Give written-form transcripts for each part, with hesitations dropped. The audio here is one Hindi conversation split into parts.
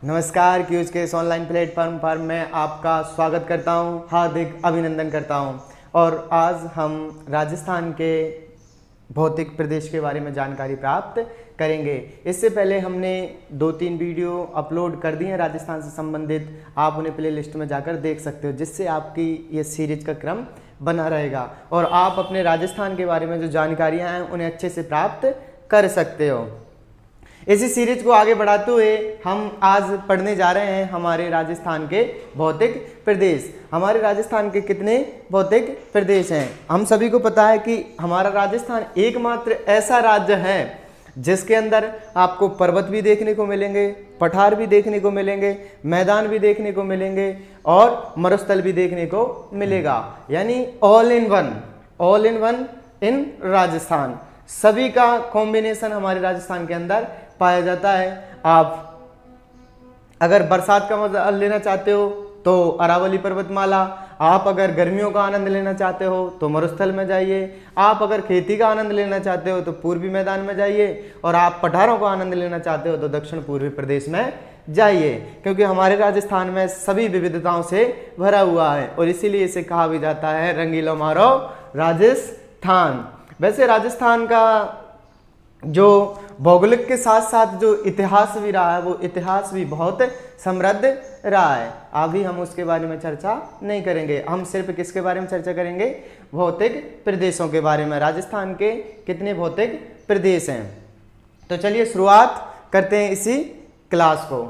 नमस्कार, क्यूज के इस ऑनलाइन प्लेटफॉर्म पर मैं आपका स्वागत करता हूं, हार्दिक अभिनंदन करता हूं। और आज हम राजस्थान के भौतिक प्रदेश के बारे में जानकारी प्राप्त करेंगे। इससे पहले हमने 2-3 वीडियो अपलोड कर दिए हैं राजस्थान से संबंधित, आप उन्हें प्ले लिस्ट में जाकर देख सकते हो, जिससे आपकी ये सीरीज का क्रम बना रहेगा और आप अपने राजस्थान के बारे में जो जानकारियाँ हैं उन्हें अच्छे से प्राप्त कर सकते हो। इसी सीरीज को आगे बढ़ाते हुए हम आज पढ़ने जा रहे हैं हमारे राजस्थान के भौतिक प्रदेश। हमारे राजस्थान के कितने भौतिक प्रदेश हैं? हम सभी को पता है कि हमारा राजस्थान एकमात्र ऐसा राज्य है जिसके अंदर आपको पर्वत भी देखने को मिलेंगे, पठार भी देखने को मिलेंगे, मैदान भी देखने को मिलेंगे और मरुस्थल भी देखने को मिलेगा। यानी all in one in Rajasthan, सभी का कॉम्बिनेशन हमारे राजस्थान के अंदर पाया जाता है। आप अगर बरसात का मजा लेना चाहते हो तो अरावली पर्वतमाला, आप अगर गर्मियों का आनंद लेना चाहते हो तो मरुस्थल में जाइए, आप अगर खेती का आनंद लेना चाहते हो तो पूर्वी मैदान में जाइए, और आप पठारों का आनंद लेना चाहते हो तो दक्षिण पूर्वी प्रदेश में जाइए। क्योंकि हमारे राजस्थान में सभी विविधताओं से भरा हुआ है और इसीलिए इसे कहा भी जाता है रंगीलो मारो राजस्थान। वैसे राजस्थान का जो भौगोलिक के साथ साथ जो इतिहास भी रहा है वो इतिहास भी बहुत समृद्ध रहा है। अभी हम उसके बारे में चर्चा नहीं करेंगे, हम सिर्फ किसके बारे में चर्चा करेंगे? भौतिक प्रदेशों के बारे में। राजस्थान के कितने भौतिक प्रदेश हैं? तो चलिए शुरुआत करते हैं इसी क्लास को।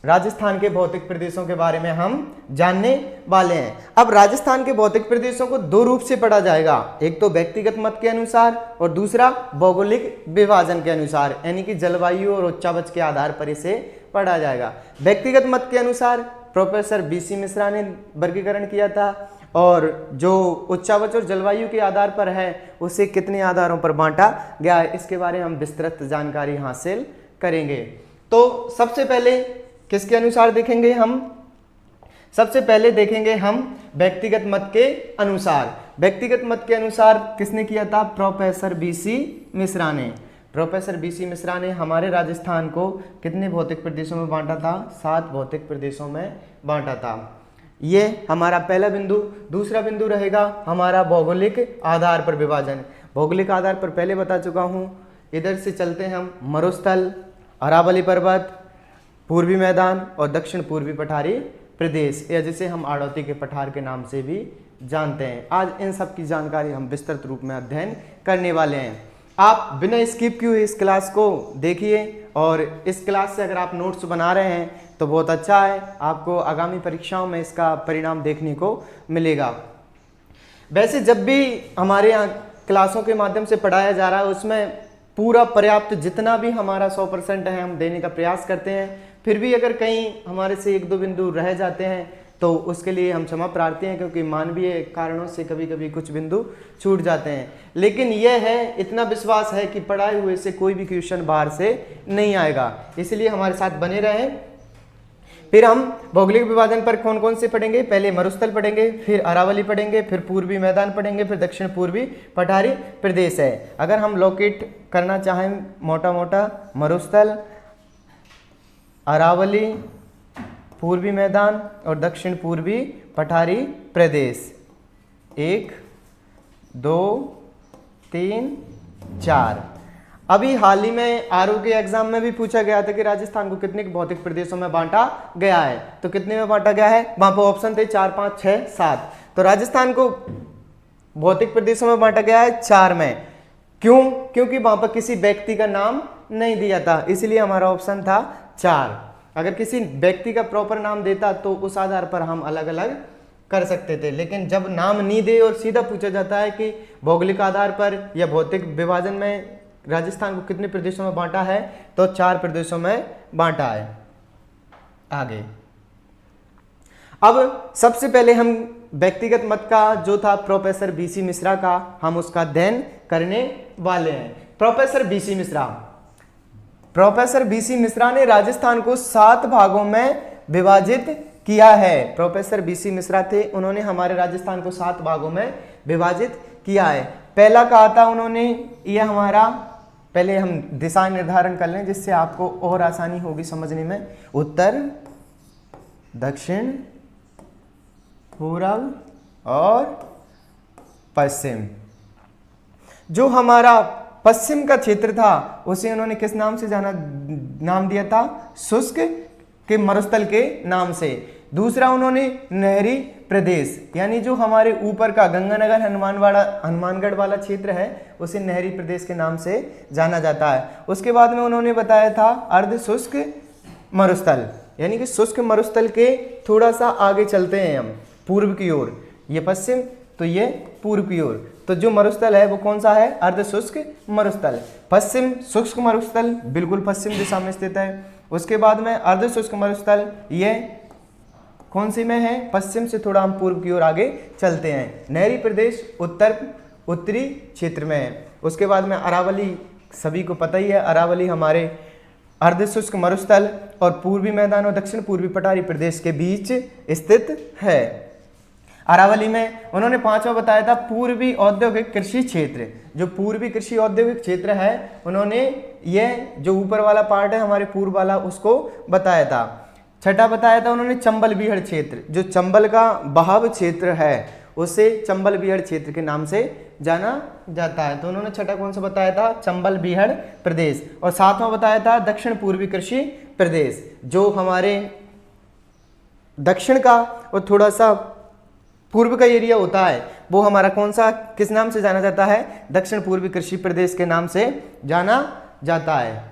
राजस्थान के भौतिक प्रदेशों के बारे में हम जानने वाले हैं। अब राजस्थान के भौतिक प्रदेशों को दो रूप से पढ़ा जाएगा, एक तो व्यक्तिगत मत के अनुसार और दूसरा भौगोलिक विभाजन के अनुसार, यानी कि जलवायु और उच्चावच के आधार पर इसे पढ़ा जाएगा। व्यक्तिगत मत के अनुसार प्रोफेसर BC मिश्रा ने वर्गीकरण किया था, और जो उच्चावच और जलवायु के आधार पर है उसे कितने आधारों पर बांटा गया है, इसके बारे में हम विस्तृत जानकारी हासिल करेंगे। तो सबसे पहले किसके अनुसार देखेंगे हम? सबसे पहले देखेंगे हम व्यक्तिगत मत के अनुसार। व्यक्तिगत मत के अनुसार किसने किया था? प्रोफेसर BC मिश्रा ने। प्रोफेसर BC मिश्रा ने हमारे राजस्थान को कितने भौतिक प्रदेशों में बांटा था? 7 भौतिक प्रदेशों में बांटा था। ये हमारा पहला बिंदु। दूसरा बिंदु रहेगा हमारा भौगोलिक आधार पर विभाजन। भौगोलिक आधार पर पहले बता चुका हूँ। इधर से चलते हैं हम मरुस्थल, अरावली पर्वत, पूर्वी मैदान और दक्षिण पूर्वी पठारी प्रदेश, या जिसे हम आड़ौती के पठार के नाम से भी जानते हैं। आज इन सब की जानकारी हम विस्तृत रूप में अध्ययन करने वाले हैं। आप बिना स्किप किए इस क्लास को देखिए, और इस क्लास से अगर आप नोट्स बना रहे हैं तो बहुत अच्छा है, आपको आगामी परीक्षाओं में इसका परिणाम देखने को मिलेगा। वैसे जब भी हमारे यहाँ क्लासों के माध्यम से पढ़ाया जा रहा है उसमें पूरा पर्याप्त जितना भी हमारा 100% है हम देने का प्रयास करते हैं। फिर भी अगर कहीं हमारे से 1-2 बिंदु रह जाते हैं तो उसके लिए हम क्षमा प्रार्थी हैं, क्योंकि मानवीय कारणों से कभी कभी कुछ बिंदु छूट जाते हैं। लेकिन यह है, इतना विश्वास है कि पढ़ाए हुए से कोई भी क्वेश्चन बाहर से नहीं आएगा, इसलिए हमारे साथ बने रहें। फिर हम भौगोलिक विभाजन पर कौन कौन से पढ़ेंगे? पहले मरुस्थल पढ़ेंगे, फिर अरावली पढ़ेंगे, फिर पूर्वी मैदान पढ़ेंगे, फिर दक्षिण पूर्वी पठारी प्रदेश है। अगर हम लोकेट करना चाहें मोटा मोटा, मरुस्थल, अरावली, पूर्वी मैदान और दक्षिण पूर्वी पठारी प्रदेश। 1, 2, 3, 4। अभी हाल ही में RO के एग्जाम में भी पूछा गया था कि राजस्थान को कितने भौतिक प्रदेशों में बांटा गया है, तो कितने में बांटा गया है? वहां पर ऑप्शन थे 4, 5, 6, 7। तो राजस्थान को भौतिक प्रदेशों में बांटा गया है 4 में। क्यों? क्योंकि वहां पर किसी व्यक्ति का नाम नहीं दिया था, इसलिए हमारा ऑप्शन था 4। अगर किसी व्यक्ति का प्रॉपर नाम देता तो उस आधार पर हम अलग अलग कर सकते थे, लेकिन जब नाम नहीं दे और सीधा पूछा जाता है कि भौगोलिक आधार पर या भौतिक विभाजन में राजस्थान को कितने प्रदेशों में बांटा है, तो 4 प्रदेशों में बांटा है। आगे अब सबसे पहले हम व्यक्तिगत मत का जो था प्रोफेसर BC मिश्रा का, हम उसका अध्ययन करने वाले हैं। प्रोफेसर BC मिश्रा ने राजस्थान को 7 भागों में विभाजित किया है। प्रोफेसर BC मिश्रा थे, उन्होंने हमारे राजस्थान को 7 भागों में विभाजित किया है। पहला कहा था उन्होंने, यह हमारा पहले हम दिशा निर्धारण कर लें जिससे आपको और आसानी होगी समझने में। उत्तर, दक्षिण, पूर्व और पश्चिम। जो हमारा पश्चिम का क्षेत्र था उसे उन्होंने किस नाम से नाम दिया था? शुष्क के मरुस्थल के नाम से। दूसरा उन्होंने नहरी प्रदेश, यानी जो हमारे ऊपर का गंगानगर हनुमानगढ़ वाला क्षेत्र है उसे नहरी प्रदेश के नाम से जाना जाता है। उसके बाद में उन्होंने बताया था अर्ध शुष्क मरुस्थल, यानी कि शुष्क मरुस्थल के थोड़ा सा आगे चलते हैं हम पूर्व की ओर, ये पश्चिम तो ये पूर्व की ओर, तो जो मरुस्थल है वो कौन सा है? अर्ध शुष्क मरुस्थल। पश्चिम शुष्क मरुस्थल बिल्कुल पश्चिम दिशा में स्थित है। उसके बाद में अर्ध शुष्क मरुस्थल ये कौन सी में है? पश्चिम से थोड़ा हम पूर्व की ओर आगे चलते हैं। नहरी प्रदेश उत्तरी क्षेत्र में है। उसके बाद में अरावली, सभी को पता ही है अरावली हमारे अर्ध शुष्क मरुस्थल और पूर्वी मैदान और दक्षिण पूर्वी पठारी प्रदेश के बीच स्थित है। अरावली में उन्होंने पांचवा बताया था पूर्वी औद्योगिक कृषि क्षेत्र। जो पूर्वी कृषि औद्योगिक क्षेत्र है उन्होंने ये जो ऊपर वाला पार्ट है हमारे पूर्व वाला उसको बताया था। छठा बताया था उन्होंने चंबल बीहड़ क्षेत्र, जो चंबल का बहाव क्षेत्र है उसे चंबल बीहड़ क्षेत्र के नाम से जाना जाता है। तो उन्होंने छठा कौन सा बताया था? चंबल बीहड़ प्रदेश। और सातवां बताया था दक्षिण पूर्वी कृषि प्रदेश, जो हमारे दक्षिण का और थोड़ा सा पूर्व का एरिया होता है वो हमारा कौन सा, किस नाम से जाना जाता है? दक्षिण पूर्वी कृषि प्रदेश के नाम से जाना जाता है।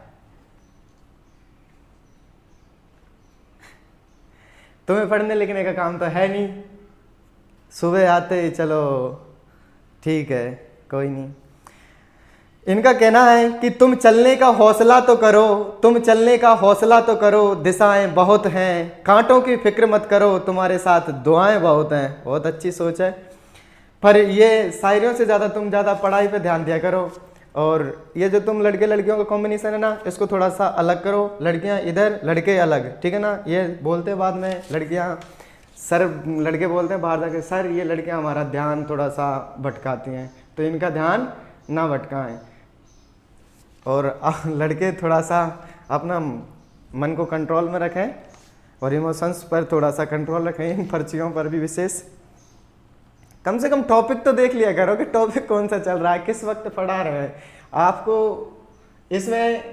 तुम्हें पढ़ने लिखने का काम तो है नहीं, सुबह आते ही चलो ठीक है कोई नहीं। इनका कहना है कि तुम चलने का हौसला तो करो, तुम चलने का हौसला तो करो, दिशाएं बहुत हैं, कांटों की फिक्र मत करो, तुम्हारे साथ दुआएं बहुत हैं। बहुत अच्छी सोच है, पर ये शायरियों से ज़्यादा पढ़ाई पे ध्यान दिया करो। और ये जो तुम लड़के लड़कियों का कॉम्बिनेशन है ना, इसको थोड़ा सा अलग करो, लड़कियां इधर लड़के अलग, ठीक है ना। ये बोलते बाद में लड़कियां, सर लड़के बोलते हैं बाहर जाके, सर ये लड़कियां हमारा ध्यान थोड़ा सा भटकाती हैं, तो इनका ध्यान ना भटकाएं। और लड़के थोड़ा सा अपना मन को कंट्रोल में रखें और इमोशंस पर थोड़ा सा कंट्रोल रखें, इन पर्चियों पर भी विशेष। कम से कम टॉपिक तो देख लिया करो कि टॉपिक कौन सा चल रहा है, किस वक्त पढ़ा रहे हैं आपको। इसमें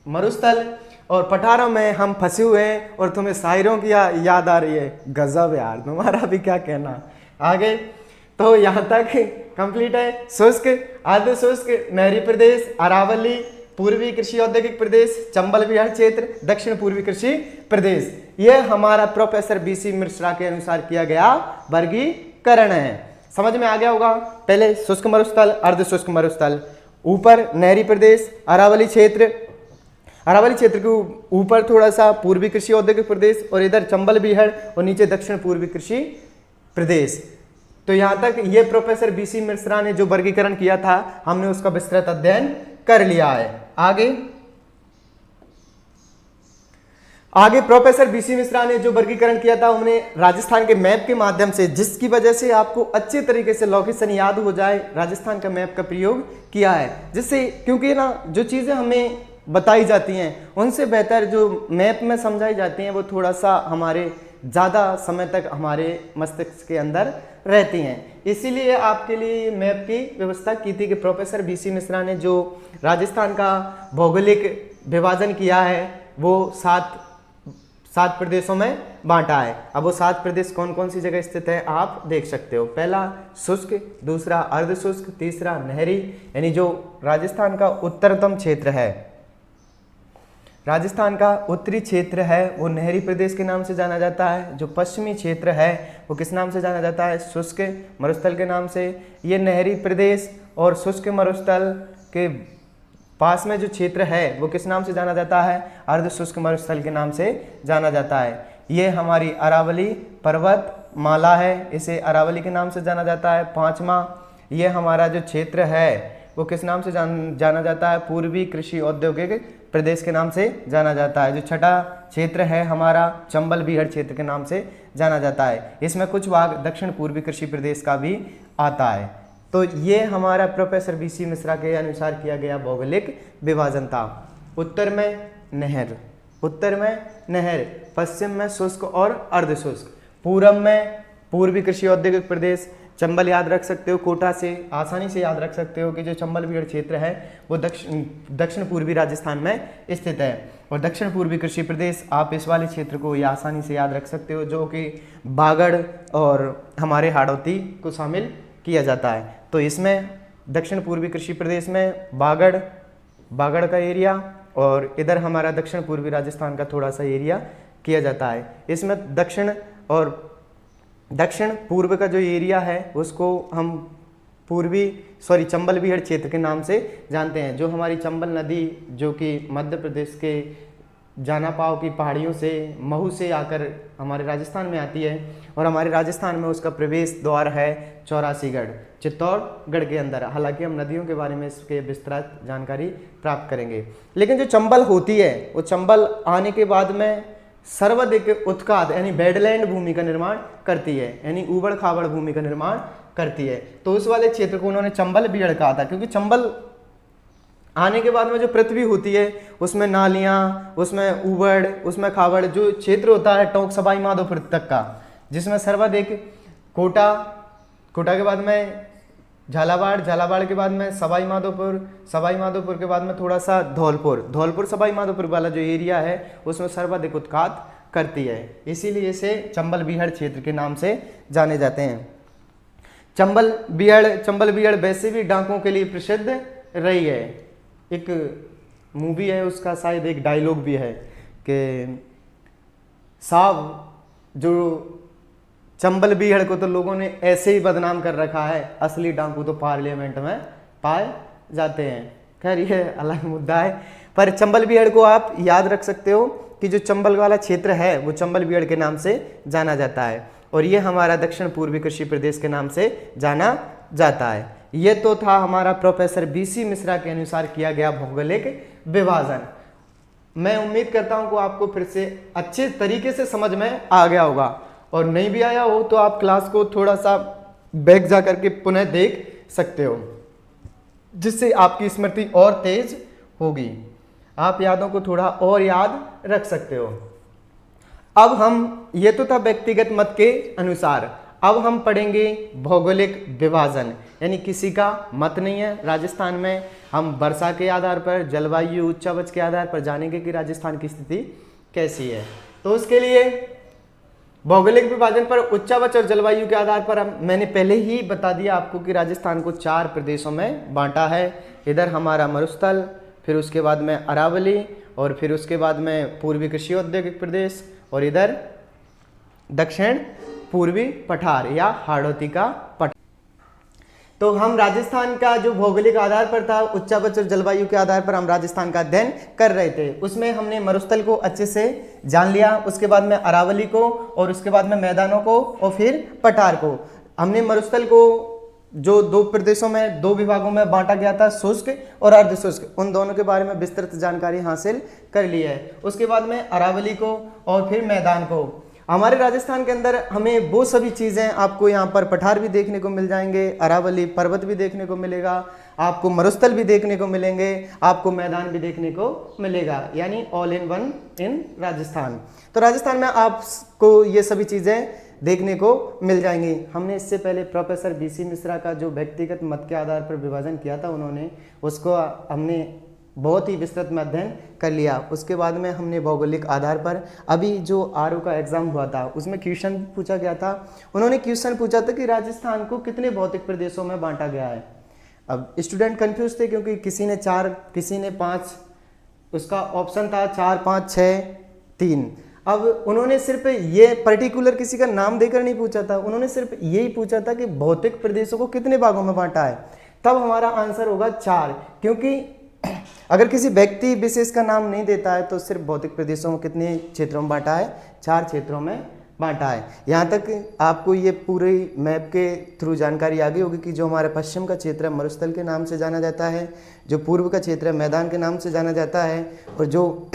मरुस्थल और पठारों में हम फंसे हुए हैं और तुम्हें शायरों की याद आ रही है। गजब यार, तुम्हारा भी क्या कहना। आगे तो यहाँ तक कंप्लीट है। शुष्क, अर्ध शुष्क, नहरी प्रदेश, अरावली, पूर्वी कृषि औद्योगिक प्रदेश, चंबल बीहड़ क्षेत्र, दक्षिण पूर्वी कृषि प्रदेश, ये हमारा प्रोफेसर बीसी मिश्रा के अनुसार किया गया वर्गीकरण है। समझ में आ गया होगा। पहले शुष्क मरुस्थल, अर्ध शुष्क मरुस्थल, ऊपर नहरी प्रदेश, अरावली क्षेत्र के ऊपर थोड़ा सा पूर्वी कृषि औद्योगिक प्रदेश और इधर चंबल बीहड़ और नीचे दक्षिण पूर्वी कृषि प्रदेश। तो यहाँ तक ये प्रोफेसर बीसी मिश्रा ने जो वर्गीकरण किया था हमने उसका विस्तृत अध्ययन कर लिया है। आगे प्रोफेसर बीसी मिश्रा ने जो वर्गीकरण किया था उन्होंने राजस्थान के मैप के माध्यम से, जिसकी वजह से आपको अच्छे तरीके से लोकेशन याद हो जाए, राजस्थान का मैप का प्रयोग किया है। जिससे क्योंकि ना जो चीज़ें हमें बताई जाती हैं उनसे बेहतर जो मैप में समझाई जाती हैं वो थोड़ा सा हमारे ज़्यादा समय तक हमारे मस्तिष्क के अंदर रहती हैं। इसीलिए आपके लिए मैप की व्यवस्था की थी कि प्रोफेसर बीसी मिश्रा ने जो राजस्थान का भौगोलिक विभाजन किया है वो सात प्रदेशों में बांटा है। अब वो 7 प्रदेश कौन कौन सी जगह स्थित है आप देख सकते हो। पहला शुष्क, दूसरा अर्ध शुष्क, तीसरा नहरी, यानी जो राजस्थान का उत्तरतम क्षेत्र है, राजस्थान का उत्तरी क्षेत्र है वो नहरी प्रदेश के नाम से जाना जाता है। जो पश्चिमी क्षेत्र है वो किस नाम से जाना जाता है? शुष्क मरुस्थल के नाम से। ये नहरी प्रदेश और शुष्क मरुस्थल के पास में जो क्षेत्र है वो किस नाम से जाना जाता है? अर्ध शुष्क मरुस्थल के नाम से जाना जाता है। ये हमारी अरावली पर्वत माला है, इसे अरावली के नाम से जाना जाता है। पांचवा, ये हमारा जो क्षेत्र है वो किस नाम से जाना जाता है? पूर्वी कृषि औद्योगिक प्रदेश के नाम से जाना जाता है। जो छठा क्षेत्र है हमारा चंबल बीहड़ क्षेत्र के नाम से जाना जाता है। इसमें कुछ भाग दक्षिण पूर्वी कृषि प्रदेश का भी आता है। तो ये हमारा प्रोफेसर BC मिश्रा के अनुसार किया गया भौगोलिक विभाजन था। उत्तर में नहर, उत्तर में नहर, पश्चिम में शुष्क और अर्धशुष्क, पूरब में पूर्वी कृषि औद्योगिक प्रदेश। चंबल याद रख सकते हो, कोटा से आसानी से याद रख सकते हो कि जो चंबल बीड़ क्षेत्र है वो दक्षिण पूर्वी राजस्थान में स्थित है। और दक्षिण पूर्वी कृषि प्रदेश, आप इस वाले क्षेत्र को ये आसानी से याद रख सकते हो, जो कि बागड़ और हमारे हाड़ौती को शामिल किया जाता है। तो इसमें दक्षिण पूर्वी कृषि प्रदेश में बागड़ का एरिया और इधर हमारा दक्षिण पूर्वी राजस्थान का थोड़ा सा एरिया किया जाता है। इसमें दक्षिण पूर्व का जो एरिया है उसको हम चंबल बीहड़ क्षेत्र के नाम से जानते हैं। जो हमारी चंबल नदी, जो कि मध्य प्रदेश के जानापाव की पहाड़ियों से, महू से आकर हमारे राजस्थान में आती है, और हमारे राजस्थान में उसका प्रवेश द्वार है 84गढ़, चित्तौड़गढ़ के अंदर। हालांकि हम नदियों के बारे में इसके विस्तृत जानकारी प्राप्त करेंगे। लेकिन जो चंबल होती है वो चंबल आने के बाद में सर्वाधिक उत्काद यानी बेडलैंड भूमि का निर्माण करती है, यानी उबड़ खाबड़ भूमि का निर्माण करती है। तो उस वाले क्षेत्र को उन्होंने चंबल बीहड़ कहा था, क्योंकि चंबल आने के बाद में जो पृथ्वी होती है उसमें नालियाँ, उसमें उबड़, उसमें खाबड़ जो क्षेत्र होता है टोंक सवाई माधोपुर तक का, जिसमें सर्वाधिक कोटा के बाद में झालावाड़ के बाद में सवाई माधोपुर के बाद में थोड़ा सा धौलपुर सवाई माधोपुर वाला जो एरिया है उसमें सर्वाधिक उत्पात करती है। इसीलिए इसे चंबल बीहड़ क्षेत्र के नाम से जाने जाते हैं। चंबल बीहड़ वैसे भी डाकों के लिए प्रसिद्ध रही है। एक मूवी है, उसका शायद एक डायलॉग भी है कि साहब जो चंबल बीहड़ को तो लोगों ने ऐसे ही बदनाम कर रखा है, असली डाकू तो पार्लियामेंट में पाए जाते हैं। खैर ये अलग मुद्दा है, पर चंबल बीहड़ को आप याद रख सकते हो कि जो चंबल वाला क्षेत्र है वो चंबल बीहड़ के नाम से जाना जाता है, और ये हमारा दक्षिण पूर्वी कृषि प्रदेश के नाम से जाना जाता है। ये तो था हमारा प्रोफेसर BC मिश्रा के अनुसार किया गया भौगोलिक विभाजन। मैं उम्मीद करता हूं कि आपको फिर से अच्छे तरीके से समझ में आ गया होगा, और नहीं भी आया हो तो आप क्लास को थोड़ा सा बैक जा करके पुनः देख सकते हो, जिससे आपकी स्मृति और तेज होगी, आप यादों को थोड़ा और याद रख सकते हो। अब हम, ये तो था व्यक्तिगत मत के अनुसार, अब हम पढ़ेंगे भौगोलिक विभाजन, यानी किसी का मत नहीं है। राजस्थान में हम वर्षा के आधार पर, जलवायु, उच्चावच के आधार पर जानेंगे कि राजस्थान की स्थिति कैसी है। तो उसके लिए भौगोलिक विभाजन पर उच्चावच और जलवायु के आधार पर मैंने पहले ही बता दिया आपको कि राजस्थान को 4 प्रदेशों में बांटा है। इधर हमारा मरुस्थल, फिर उसके बाद में अरावली, और फिर उसके बाद में पूर्वी कृषि औद्योगिक प्रदेश, और इधर दक्षिण पूर्वी पठार या हाड़ौती का पठार। तो हम राजस्थान का जो भौगोलिक आधार पर था, उच्चावच और जलवायु के आधार पर हम राजस्थान का अध्ययन कर रहे थे। उसमें हमने मरुस्थल को अच्छे से जान लिया, उसके बाद में अरावली को, और उसके बाद में मैदानों को, और फिर पठार को। हमने मरुस्थल को जो 2 प्रदेशों में, 2 विभागों में बांटा गया था, शुष्क और अर्धशुष्क, उन दोनों के बारे में विस्तृत जानकारी हासिल कर ली है। उसके बाद में अरावली को और फिर मैदान को। हमारे राजस्थान के अंदर हमें वो सभी चीज़ें, आपको यहाँ पर पठार भी देखने को मिल जाएंगे, अरावली पर्वत भी देखने को मिलेगा, आपको मरुस्थल भी देखने को मिलेंगे, आपको मैदान भी देखने को मिलेगा, यानी all in one in Rajasthan. तो राजस्थान में आपको ये सभी चीज़ें देखने को मिल जाएंगी। हमने इससे पहले प्रोफेसर BC मिश्रा का जो व्यक्तिगत मत के आधार पर विभाजन किया था उन्होंने, उसको हमने बहुत ही विस्तृत में अध्ययन कर लिया। उसके बाद में हमने भौगोलिक आधार पर, अभी जो RO का एग्जाम हुआ था उसमें क्वेश्चन पूछा गया था। उन्होंने क्वेश्चन पूछा था कि राजस्थान को कितने भौतिक प्रदेशों में बांटा गया है। अब स्टूडेंट कंफ्यूज थे, क्योंकि किसी ने 4, किसी ने 5, उसका ऑप्शन था 4, 5, 6, 3। अब उन्होंने सिर्फ ये पर्टिकुलर किसी का नाम देकर नहीं पूछा था, उन्होंने सिर्फ यही पूछा था कि भौतिक प्रदेशों को कितने भागों में बांटा है। तब हमारा आंसर होगा 4, क्योंकि अगर किसी व्यक्ति विशेष का नाम नहीं देता है तो सिर्फ भौतिक प्रदेशों में कितने क्षेत्रों में बांटा है, 4 क्षेत्रों में बांटा है। यहाँ तक आपको ये पूरी मैप के थ्रू जानकारी आ गई होगी कि जो हमारा पश्चिम का क्षेत्र है मरुस्थल के नाम से जाना जाता है, जो पूर्व का क्षेत्र है मैदान के नाम से जाना जाता है, और जो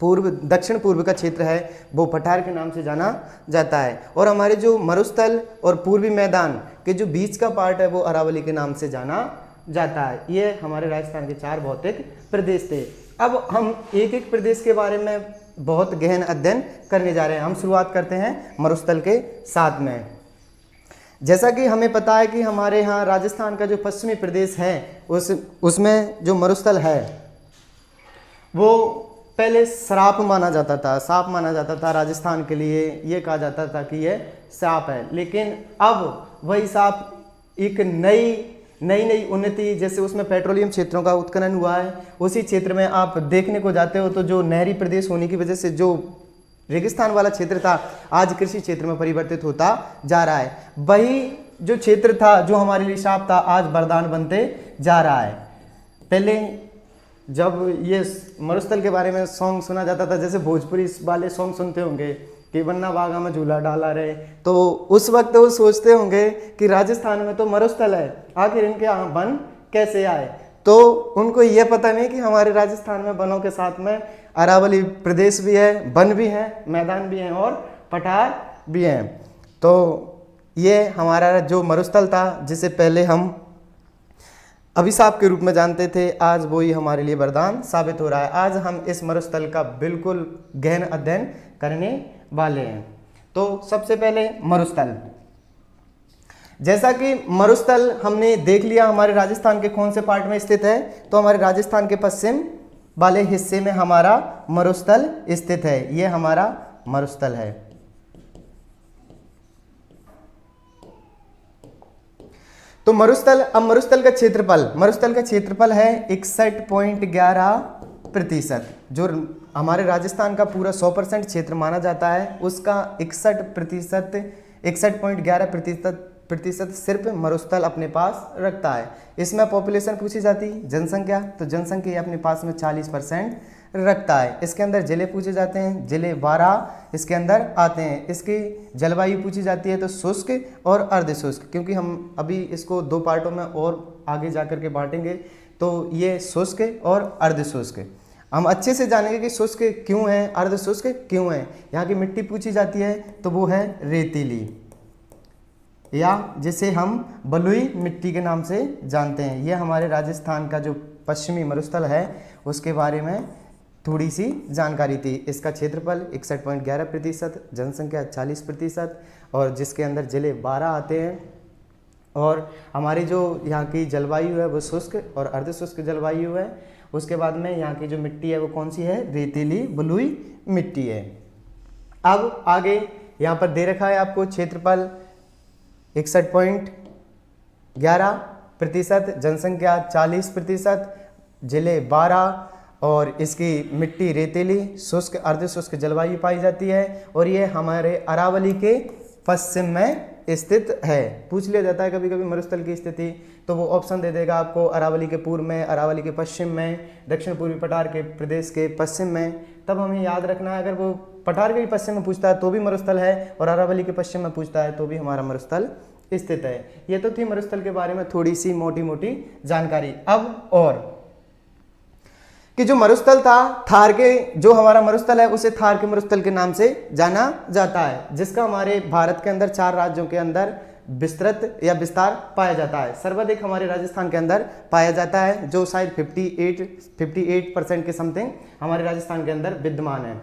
पूर्व दक्षिण पूर्व का क्षेत्र है वो पठार के नाम से जाना जाता है। और हमारे जो मरुस्थल और पूर्वी मैदान के जो बीच का पार्ट है वो अरावली के नाम से जाना जाता है। ये हमारे राजस्थान के 4 भौतिक प्रदेश थे। अब हम एक एक प्रदेश के बारे में बहुत गहन अध्ययन करने जा रहे हैं। हम शुरुआत करते हैं मरुस्थल के साथ में। जैसा कि हमें पता है कि हमारे यहाँ राजस्थान का जो पश्चिमी प्रदेश है उसमें जो मरुस्थल है वो पहले श्राप माना जाता था, साप माना जाता था राजस्थान के लिए। ये कहा जाता था कि ये साप है, लेकिन अब वही साप एक नई उन्नति, जैसे उसमें पेट्रोलियम क्षेत्रों का उत्खनन हुआ है, उसी क्षेत्र में आप देखने को जाते हो तो जो नहरी प्रदेश होने की वजह से जो रेगिस्तान वाला क्षेत्र था आज कृषि क्षेत्र में परिवर्तित होता जा रहा है। वही जो क्षेत्र था जो हमारे लिए शाप था आज वरदान बनते जा रहा है। पहले जब ये मरुस्थल के बारे में सॉन्ग सुना जाता था, जैसे भोजपुरी वाले सॉन्ग सुनते होंगे कि वन्ना बागा में झूला डाला रहे, तो उस वक्त वो सोचते होंगे कि राजस्थान में तो मरुस्थल है, आखिर इनके यहाँ वन कैसे आए। तो उनको ये पता नहीं कि हमारे राजस्थान में वनों के साथ में अरावली प्रदेश भी है, वन भी है, मैदान भी हैं और पठार भी हैं। तो ये हमारा जो मरुस्थल था जिसे पहले हम अभिशाप के रूप में जानते थे, आज वो ही हमारे लिए वरदान साबित हो रहा है। आज हम इस मरुस्थल का बिल्कुल गहन अध्ययन करने वाले हैं। तो सबसे पहले मरुस्थल, जैसा कि मरुस्थल हमने देख लिया हमारे राजस्थान के कौन से पार्ट में स्थित है, तो हमारे राजस्थान के पश्चिम वाले हिस्से में हमारा मरुस्थल स्थित है। ये हमारा मरुस्थल है। तो मरुस्थल, अब मरुस्थल का क्षेत्रफल है 61.11%। जो हमारे राजस्थान का पूरा 100% क्षेत्र माना जाता है उसका 61.11% सिर्फ मरुस्थल अपने पास रखता है। इसमें पॉपुलेशन पूछी जाती, जनसंख्या, तो जनसंख्या अपने पास में 40% रखता है। इसके अंदर जिले पूछे जाते हैं, जिले 12 इसके अंदर आते हैं। इसकी जलवायु पूछी जाती है तो शुष्क और अर्धशुष्क, क्योंकि हम अभी इसको 2 पार्टों में और आगे जाकर के बांटेंगे। तो ये शुष्क और अर्धशुष्क हम अच्छे से जानेंगे कि शुष्क क्यों है, अर्धशुष्क क्यों है। यहाँ की मिट्टी पूछी जाती है तो वो है रेतीली, या जिसे हम बलुई मिट्टी के नाम से जानते हैं। यह हमारे राजस्थान का जो पश्चिमी मरुस्थल है उसके बारे में थोड़ी सी जानकारी थी। इसका क्षेत्रफल 61.11%, जनसंख्या 40% और जिसके अंदर जिले 12 आते हैं। और हमारी जो यहाँ की जलवायु है वो शुष्क और अर्धशुष्क जलवायु है। उसके बाद में यहाँ की जो मिट्टी है वो कौन सी है, रेतीली बलुई मिट्टी है। अब आगे यहाँ पर दे रखा है आपको क्षेत्रफल 61.11%, जनसंख्या 40%, जिले 12 और इसकी मिट्टी रेतीली, शुष्क अर्धशुष्क जलवायु पाई जाती है। और ये हमारे अरावली के पश्चिम में स्थित है। पूछ लिया जाता है कभी कभी मरुस्थल की स्थिति, तो वो ऑप्शन दे देगा आपको अरावली के पूर्व में, अरावली के पश्चिम में, दक्षिण पूर्वी पठार के प्रदेश के पश्चिम में। तब हमें याद रखना है, अगर वो पठार के पश्चिम में पूछता है तो भी मरुस्थल है, और अरावली के पश्चिम में पूछता है तो भी हमारा मरुस्थल स्थित है। ये तो थी मरुस्थल के बारे में थोड़ी सी मोटी मोटी जानकारी। अब और कि जो मरुस्थल था, थार के जो हमारा मरुस्थल है उसे थार के मरुस्थल के नाम से जाना जाता है, जिसका हमारे भारत के अंदर 4 राज्यों के अंदर विस्तृत या विस्तार पाया जाता है। सर्वाधिक हमारे राजस्थान के अंदर पाया जाता है, जो शायद 58% के समथिंग हमारे राजस्थान के अंदर विद्यमान है।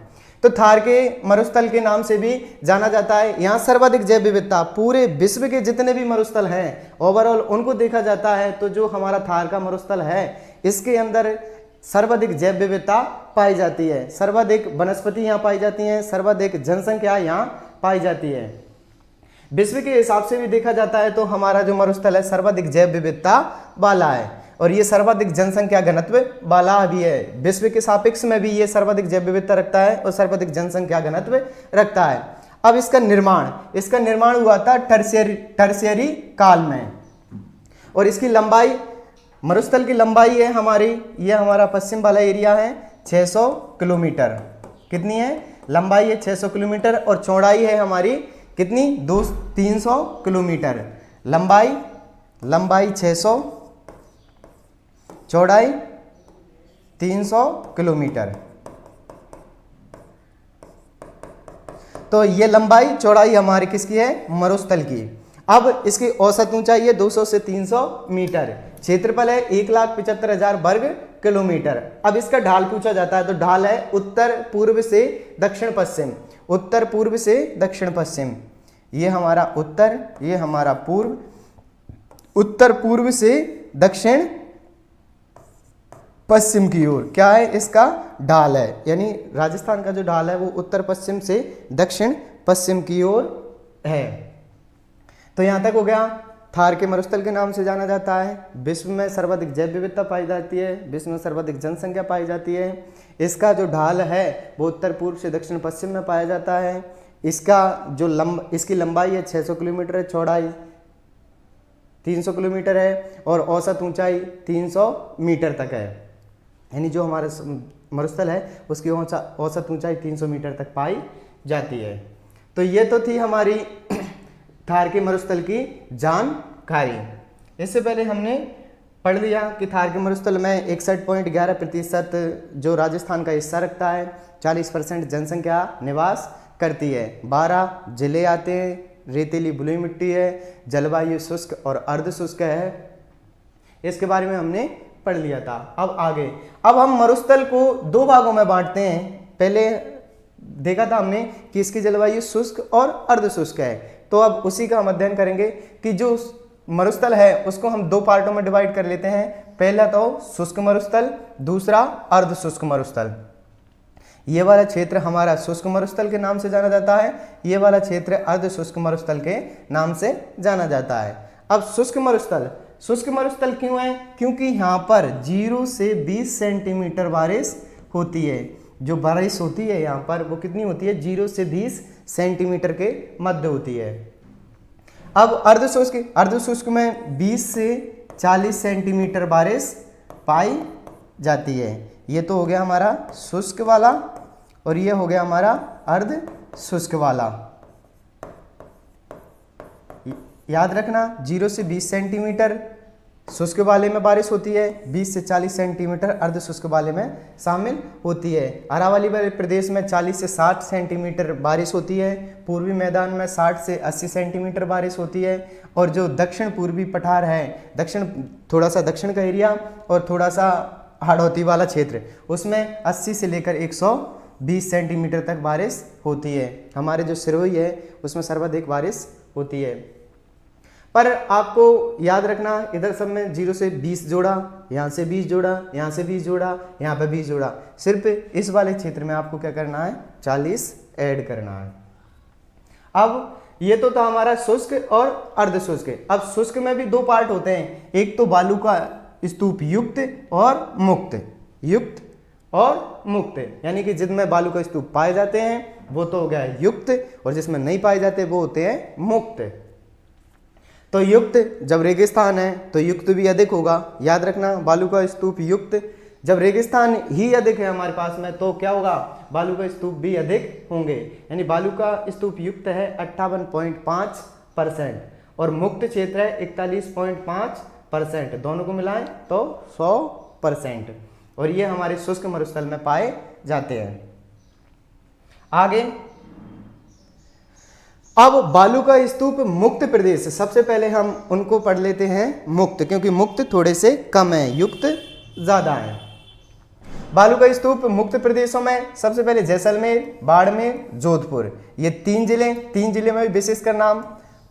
तो थार के मरुस्थल के नाम से भी जाना जाता है। यहाँ सर्वाधिक जैव विविधता, पूरे विश्व के जितने भी मरुस्थल हैं ओवरऑल उनको देखा जाता है, तो जो हमारा थार का मरुस्थल है इसके अंदर सर्वाधिक जैव विविधता पाई जाती है, सर्वाधिक वनस्पति यहाँ पाई जाती हैं, सर्वाधिक जनसंख्या यहाँ पाई जाती है। विश्व के हिसाब से भी देखा जाता है तो हमारा जो मरुस्थल है सर्वाधिक जैव विविधता वाला है, और ये सर्वाधिक जनसंख्या घनत्व वाला भी है। विश्व के सापेक्ष में भी ये सर्वाधिक जैव विविधता रखता है और सर्वाधिक जनसंख्या घनत्व रखता है। अब इसका निर्माण हुआ था टर्शियरी काल में, और इसकी लंबाई, मरुस्थल की लंबाई है हमारी, ये हमारा पश्चिम वाला एरिया है 600 किलोमीटर। कितनी है लंबाई है 600 किलोमीटर, और चौड़ाई है हमारी कितनी 300 किलोमीटर। लंबाई 600, चौड़ाई 300 किलोमीटर। तो ये लंबाई चौड़ाई हमारी किसकी है, मरुस्थल की। अब इसकी औसत ऊंचाई है 200 से 300 मीटर, क्षेत्रफल है 1,75,000 वर्ग किलोमीटर। अब इसका ढाल पूछा जाता है, तो ढाल है उत्तर पूर्व से दक्षिण पश्चिम, उत्तर पूर्व से दक्षिण पश्चिम। ये हमारा उत्तर, ये हमारा पूर्व, उत्तर पूर्व से दक्षिण पश्चिम की ओर क्या है, इसका ढाल है। यानी राजस्थान का जो ढाल है वो उत्तर पश्चिम से दक्षिण पश्चिम की ओर है। तो यहां तक हो गया। थार के मरुस्थल के नाम से जाना जाता है। विश्व में सर्वाधिक जैव विविधता पाई जाती है, विश्व में सर्वाधिक जनसंख्या पाई जाती है। इसका जो ढाल है वो उत्तर पूर्व से दक्षिण पश्चिम में पाया जाता है। इसका जो इसकी लंबाई है 600 किलोमीटर है, चौड़ाई 300 किलोमीटर है और औसत ऊंचाई 300 मीटर तक है। यानी जो हमारा मरुस्थल है उसकी औसत ऊंचाई 300 मीटर तक पाई जाती है। तो ये तो थी हमारी थार के मरुस्थल की जानकारी। इससे पहले हमने पढ़ लिया कि थार के मरुस्थल में 61.11% जो राजस्थान का हिस्सा रखता है, 40% जनसंख्या निवास करती है, 12 जिले आते हैं, रेतीली बलुई मिट्टी है, जलवायु शुष्क और अर्ध शुष्क है। इसके बारे में हमने पढ़ लिया था। अब आगे, अब हम मरुस्थल को दो भागों में बांटते हैं। पहले देखा था हमने कि इसकी जलवायु शुष्क और अर्ध शुष्क है, तो अब उसी का हम अध्ययन करेंगे कि जो मरुस्थल है उसको हम दो पार्टों में डिवाइड कर लेते हैं। पहला तो शुष्क मरुस्थल, दूसरा अर्ध शुष्क मरुस्थल। ये वाला क्षेत्र हमारा शुष्क मरुस्थल के नाम से जाना जाता है, ये वाला क्षेत्र अर्ध शुष्क मरुस्थल के नाम से जाना जाता है। अब शुष्क मरुस्थल क्यों है? क्योंकि यहाँ पर 0 से 20 सेंटीमीटर बारिश होती है। जो बारिश होती है यहाँ पर वो कितनी होती है? 0 से 20 सेंटीमीटर के मध्य होती है। अब अर्ध शुष्क में 20 से 40 सेंटीमीटर बारिश पाई जाती है। ये तो हो गया हमारा शुष्क वाला और ये हो गया हमारा अर्ध शुष्क वाला। याद रखना 0 से 20 सेंटीमीटर शुष्क वाले में बारिश होती है, 20 से 40 सेंटीमीटर अर्ध शुष्क वाले में शामिल होती है। अरावली प्रदेश में 40 से 60 सेंटीमीटर बारिश होती है, पूर्वी मैदान में 60 से 80 सेंटीमीटर बारिश होती है और जो दक्षिण पूर्वी पठार है, थोड़ा सा दक्षिण का एरिया और थोड़ा सा हाड़ौती वाला क्षेत्र, उसमें 80 से लेकर 120 सेंटीमीटर तक बारिश होती है। हमारे जो सिरोही है उसमें सर्वाधिक बारिश होती है। पर आपको याद रखना इधर सब में 0 से 20 जोड़ा, यहाँ से 20 जोड़ा, यहाँ से 20 जोड़ा, यहाँ पे 20 जोड़ा। सिर्फ इस वाले क्षेत्र में आपको क्या करना है? 40 ऐड करना है। अब ये तो था हमारा शुष्क और अर्ध शुष्क। अब शुष्क में भी दो पार्ट होते हैं, एक तो बालू का स्तूप युक्त और मुक्त। युक्त और मुक्त यानी कि जिनमें बालू का स्तूप पाए जाते हैं वो तो हो गया युक्त और जिसमें नहीं पाए जाते वो होते हैं मुक्त। तो युक्त जब रेगिस्तान है तो युक्त भी अधिक होगा। याद रखना बालू का स्तूप युक्त, जब रेगिस्तान ही अधिक है हमारे पास में तो क्या होगा? बालू का स्तूप भी अधिक होंगे। यानी बालू का स्तूप युक्त है 58.5% और मुक्त क्षेत्र है 41.5%, दोनों को मिलाएं तो 100%। और ये हमारे शुष्क मरुस्थल में पाए जाते हैं। आगे, अब बालू का स्तूप मुक्त प्रदेश, सबसे पहले हम उनको पढ़ लेते हैं मुक्त, क्योंकि मुक्त थोड़े से कम है, युक्त ज्यादा है। बालू का स्तूप मुक्त प्रदेशों में सबसे पहले जैसलमेर, बाड़मेर, जोधपुर, ये तीन जिले में विशेषकर नाम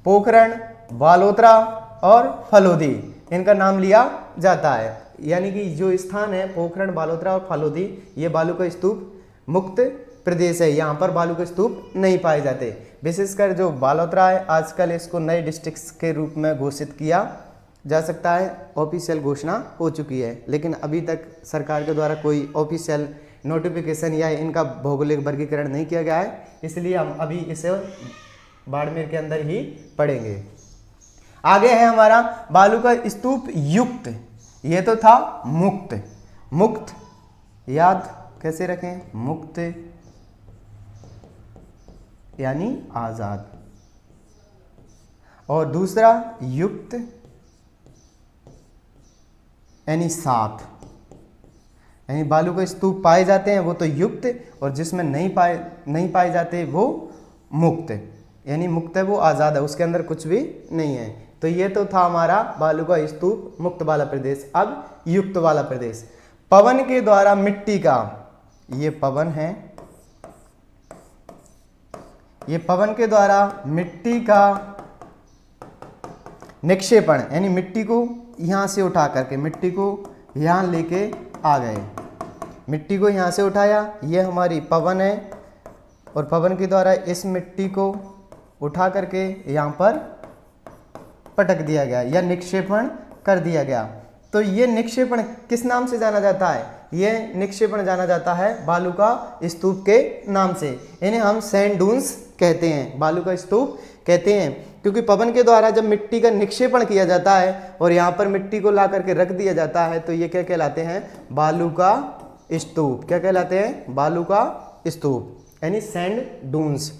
पोखरण, बालोतरा और फलोदी, इनका नाम लिया जाता है। यानी कि जो स्थान है पोखरण, बालोतरा और फलोदी, ये बालू का स्तूप मुक्त प्रदेश है, यहाँ पर बालू के स्तूप नहीं पाए जाते। विशेषकर जो बालोतरा है आजकल इसको नए डिस्ट्रिक्ट्स के रूप में घोषित किया जा सकता है, ऑफिशियल घोषणा हो चुकी है, लेकिन अभी तक सरकार के द्वारा कोई ऑफिशियल नोटिफिकेशन या इनका भौगोलिक वर्गीकरण नहीं किया गया है, इसलिए हम अभी इसे बाड़मेर के अंदर ही पढ़ेंगे। आगे है हमारा बालू का स्तूप युक्त, ये तो था मुक्त। मुक्त याद कैसे रखें? मुक्त यानी आजाद, और दूसरा युक्त यानी साथ। यानी बालू के स्तूप पाए जाते हैं वो तो युक्त और जिसमें नहीं पाए जाते वो मुक्त, यानी मुक्त है वो आज़ाद है, उसके अंदर कुछ भी नहीं है। तो ये तो था हमारा बालू का स्तूप मुक्त वाला प्रदेश। अब युक्त वाला प्रदेश, पवन के द्वारा मिट्टी का, ये पवन है, ये पवन के द्वारा मिट्टी का निक्षेपण, यानी मिट्टी को यहाँ से उठा करके मिट्टी को यहाँ लेके आ गए, मिट्टी को यहाँ से उठाया, ये हमारी पवन है, और पवन के द्वारा इस मिट्टी को उठा करके यहाँ पर पटक दिया गया या निक्षेपण कर दिया गया। तो ये निक्षेपण किस नाम से जाना जाता है? ये निक्षेपण जाना जाता है बालू का स्तूप के नाम से, इन्हें हम सैंड डून्स कहते हैं, बालू का स्तूप कहते हैं, क्योंकि पवन के द्वारा जब मिट्टी का निक्षेपण किया जाता है और यहाँ पर मिट्टी को ला करके रख दिया जाता है, तो ये क्या कहलाते हैं? बालू का स्तूप। क्या कहलाते हैं? बालू का स्तूप, यानी सैंड डून्स,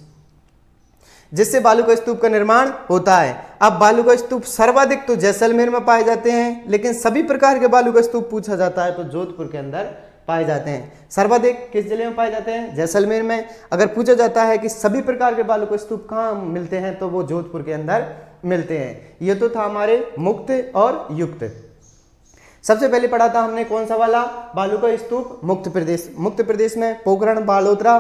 जिससे बालू का स्तूप का निर्माण होता है। अब बालू का स्तूप सर्वाधिक तो जैसलमेर में पाए जाते हैं, लेकिन सभी प्रकार के बालू का स्तूप पूछा जाता है तो जोधपुर के अंदर पाए जाते हैं। सर्वाधिक किस जिले में पाए जाते हैं? जैसलमेर में। अगर पूछा जाता है कि सभी प्रकार के बालू का स्तूप कहाँ मिलते हैं, तो वो जोधपुर के अंदर मिलते हैं। ये तो था हमारे मुक्त और युक्त। सबसे पहले पढ़ा था हमने कौन सा वाला? बालू का स्तूप मुक्त प्रदेश। मुक्त प्रदेश में पोखरण, बालोतरा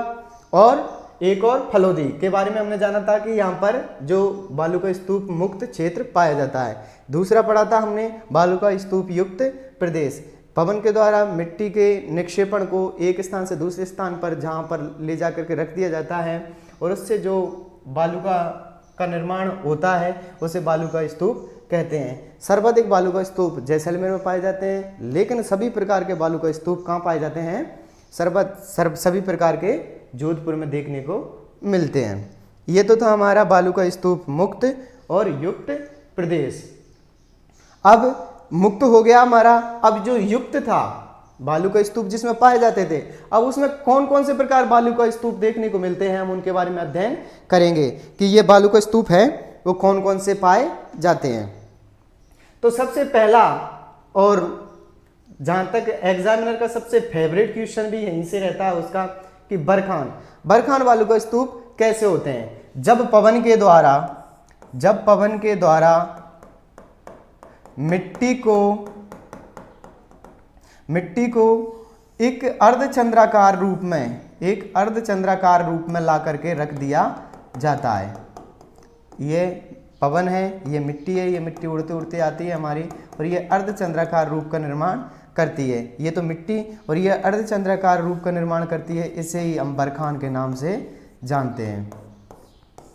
और एक और फलोदी के बारे में हमने जाना था कि यहाँ पर जो बालू का स्तूप मुक्त क्षेत्र पाया जाता है। दूसरा पढ़ा था हमने बालू का स्तूप युक्त प्रदेश, पवन के द्वारा मिट्टी के निक्षेपण को एक स्थान से दूसरे स्थान पर जहाँ पर ले जा करके रख दिया जाता है और उससे जो बालू का निर्माण होता है उसे बालू का स्तूप कहते हैं। सर्वाधिक बालू का स्तूप जैसलमेर में पाए जाते हैं, लेकिन सभी प्रकार के बालू का स्तूप कहाँ पाए जाते हैं? सभी प्रकार के जोधपुर में देखने को मिलते हैं। ये तो था हमारा बालू का स्तूप मुक्त और युक्त प्रदेश। अब मुक्त हो गया हमारा। अब जो युक्त था बालू का स्तूप जिसमें पाए जाते थे, अब उसमें कौन कौन से प्रकार बालू का स्तूप देखने को मिलते हैं, हम उनके बारे में अध्ययन करेंगे कि ये बालू का स्तूप है वो कौन कौन से पाए जाते हैं। तो सबसे पहला, और जहाँ तक एग्जामिनर का सबसे फेवरेट क्वेश्चन भी यहीं से रहता है उसका, कि बरखान बालू का स्तूप कैसे होते हैं? जब पवन के द्वारा मिट्टी को एक अर्धचंद्राकार रूप में ला करके रख दिया जाता है। ये पवन है, ये मिट्टी है, ये मिट्टी उड़ते उड़ते आती है हमारी, और ये अर्धचंद्राकार रूप का निर्माण करती है। ये तो मिट्टी और ये अर्धचंद्राकार रूप का निर्माण करती है, इसे ही हम बरखान के नाम से जानते हैं।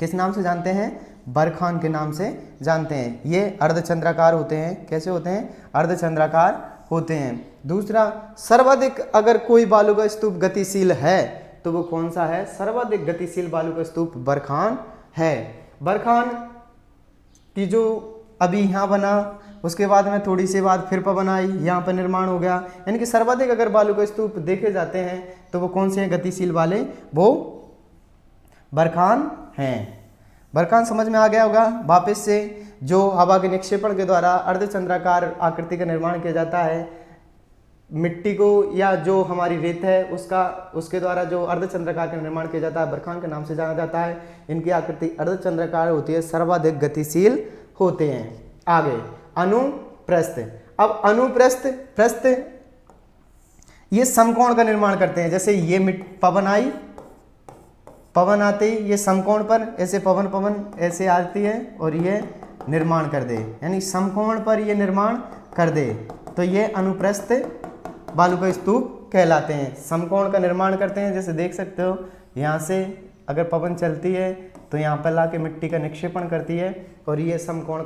किस नाम से जानते हैं? बरखान के नाम से जानते हैं। ये अर्धचंद्राकार होते हैं। कैसे होते हैं? अर्धचंद्राकार होते हैं। दूसरा, सर्वाधिक अगर कोई बालू का स्तूप गतिशील है तो वो कौन सा है? सर्वाधिक गतिशील बालू का स्तूप बरखान है। बरखान की जो अभी यहाँ बना, उसके बाद में थोड़ी सी बाद फिर पवन आई, यहाँ पर निर्माण हो गया, यानी कि सर्वाधिक अगर बालू का स्तूप देखे जाते हैं तो वो कौन से हैं गतिशील वाले? वो बरखान हैं। बरखान समझ में आ गया होगा। वापस से जो हवा के निक्षेपण के द्वारा अर्धचंद्राकार आकृति का निर्माण किया जाता है, मिट्टी को या जो हमारी रेत है उसके द्वारा जो अर्धचंद्राकार का निर्माण किया जाता है, बरखान के नाम से जाना जाता है। इनकी आकृति अर्धचंद्राकार होती है, सर्वाधिक गतिशील होते हैं। आगे अनुप्रस्थ। अब अनुप्रस्थ ये समकोण का निर्माण करते हैं। जैसे ये पवन आते ही ये समकोण पर ऐसे पवन ऐसे आती है और ये निर्माण कर दे, यानी समकोण पर ये निर्माण कर दे, तो ये अनुप्रस्थ बालू का स्तूप कहलाते हैं। समकोण का निर्माण करते हैं। जैसे देख सकते हो यहाँ से अगर पवन चलती है तो यहाँ पर लाके मिट्टी का निक्षेपण करती है और ये समकोण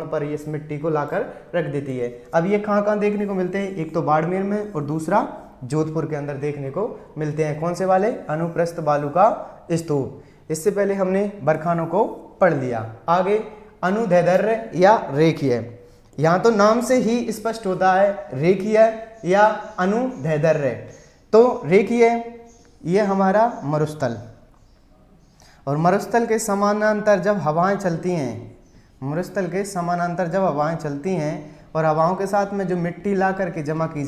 पर ये इस मिट्टी को लाकर रख देती है। अब ये कहाँ देखने को मिलते हैं? एक तो बाड़मेर में और दूसरा जोधपुर के अंदर देखने को मिलते हैं। कौन से वाले? अनुप्रस्थ बालू का स्तूप। इससे पहले हमने बरखानों को पढ़ लिया। आगे अनुदैर्ध्य या रेखीय। यहाँ तो नाम से ही स्पष्ट होता है रेखीय या अनुदैर्ध्य। तो रेखीय ये हमारा मरुस्थल, और मरुस्थल के समानांतर जब हवाएं चलती हैं, और हवाओं के साथ में जो मिट्टी ला करके जमा की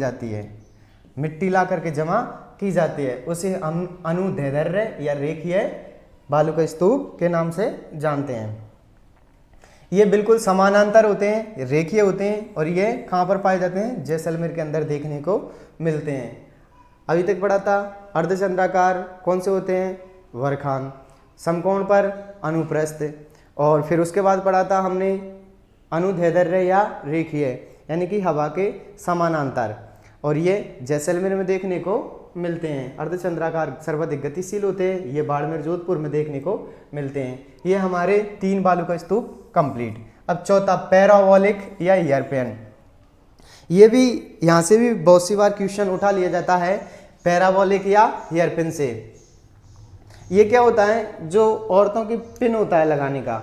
जाती है, उसे अनुदैर्ध्य या रेखीय बालू का स्तूप के नाम से जानते हैं। ये बिल्कुल समानांतर होते हैं, रेखीय होते हैं और ये कहाँ पर पाए जाते हैं? जैसलमेर के अंदर देखने को मिलते हैं। अभी तक पढ़ा था अर्धचंद्राकार कौन से होते हैं? वर्खान। समकोण पर अनुप्रस्थ। और फिर उसके बाद पढ़ा था हमने अनुदैर्ध्य या रेखीय, यानी कि हवा के समानांतर, और ये जैसलमेर में देखने को मिलते हैं। अर्धचंद्राकार सर्वाधिक गतिशील होते हैं, ये बाड़मेर जोधपुर में देखने को मिलते हैं। ये हमारे 3 बालू का स्तूप कंप्लीट। अब चौथा पैराबोलिक या यूरोपियन। ये भी यहाँ से भी बहुत सी बार क्वेश्चन उठा लिया जाता है पैराबोलिक या यूरोपियन से। ये क्या होता है? जो औरतों की पिन होता है लगाने का,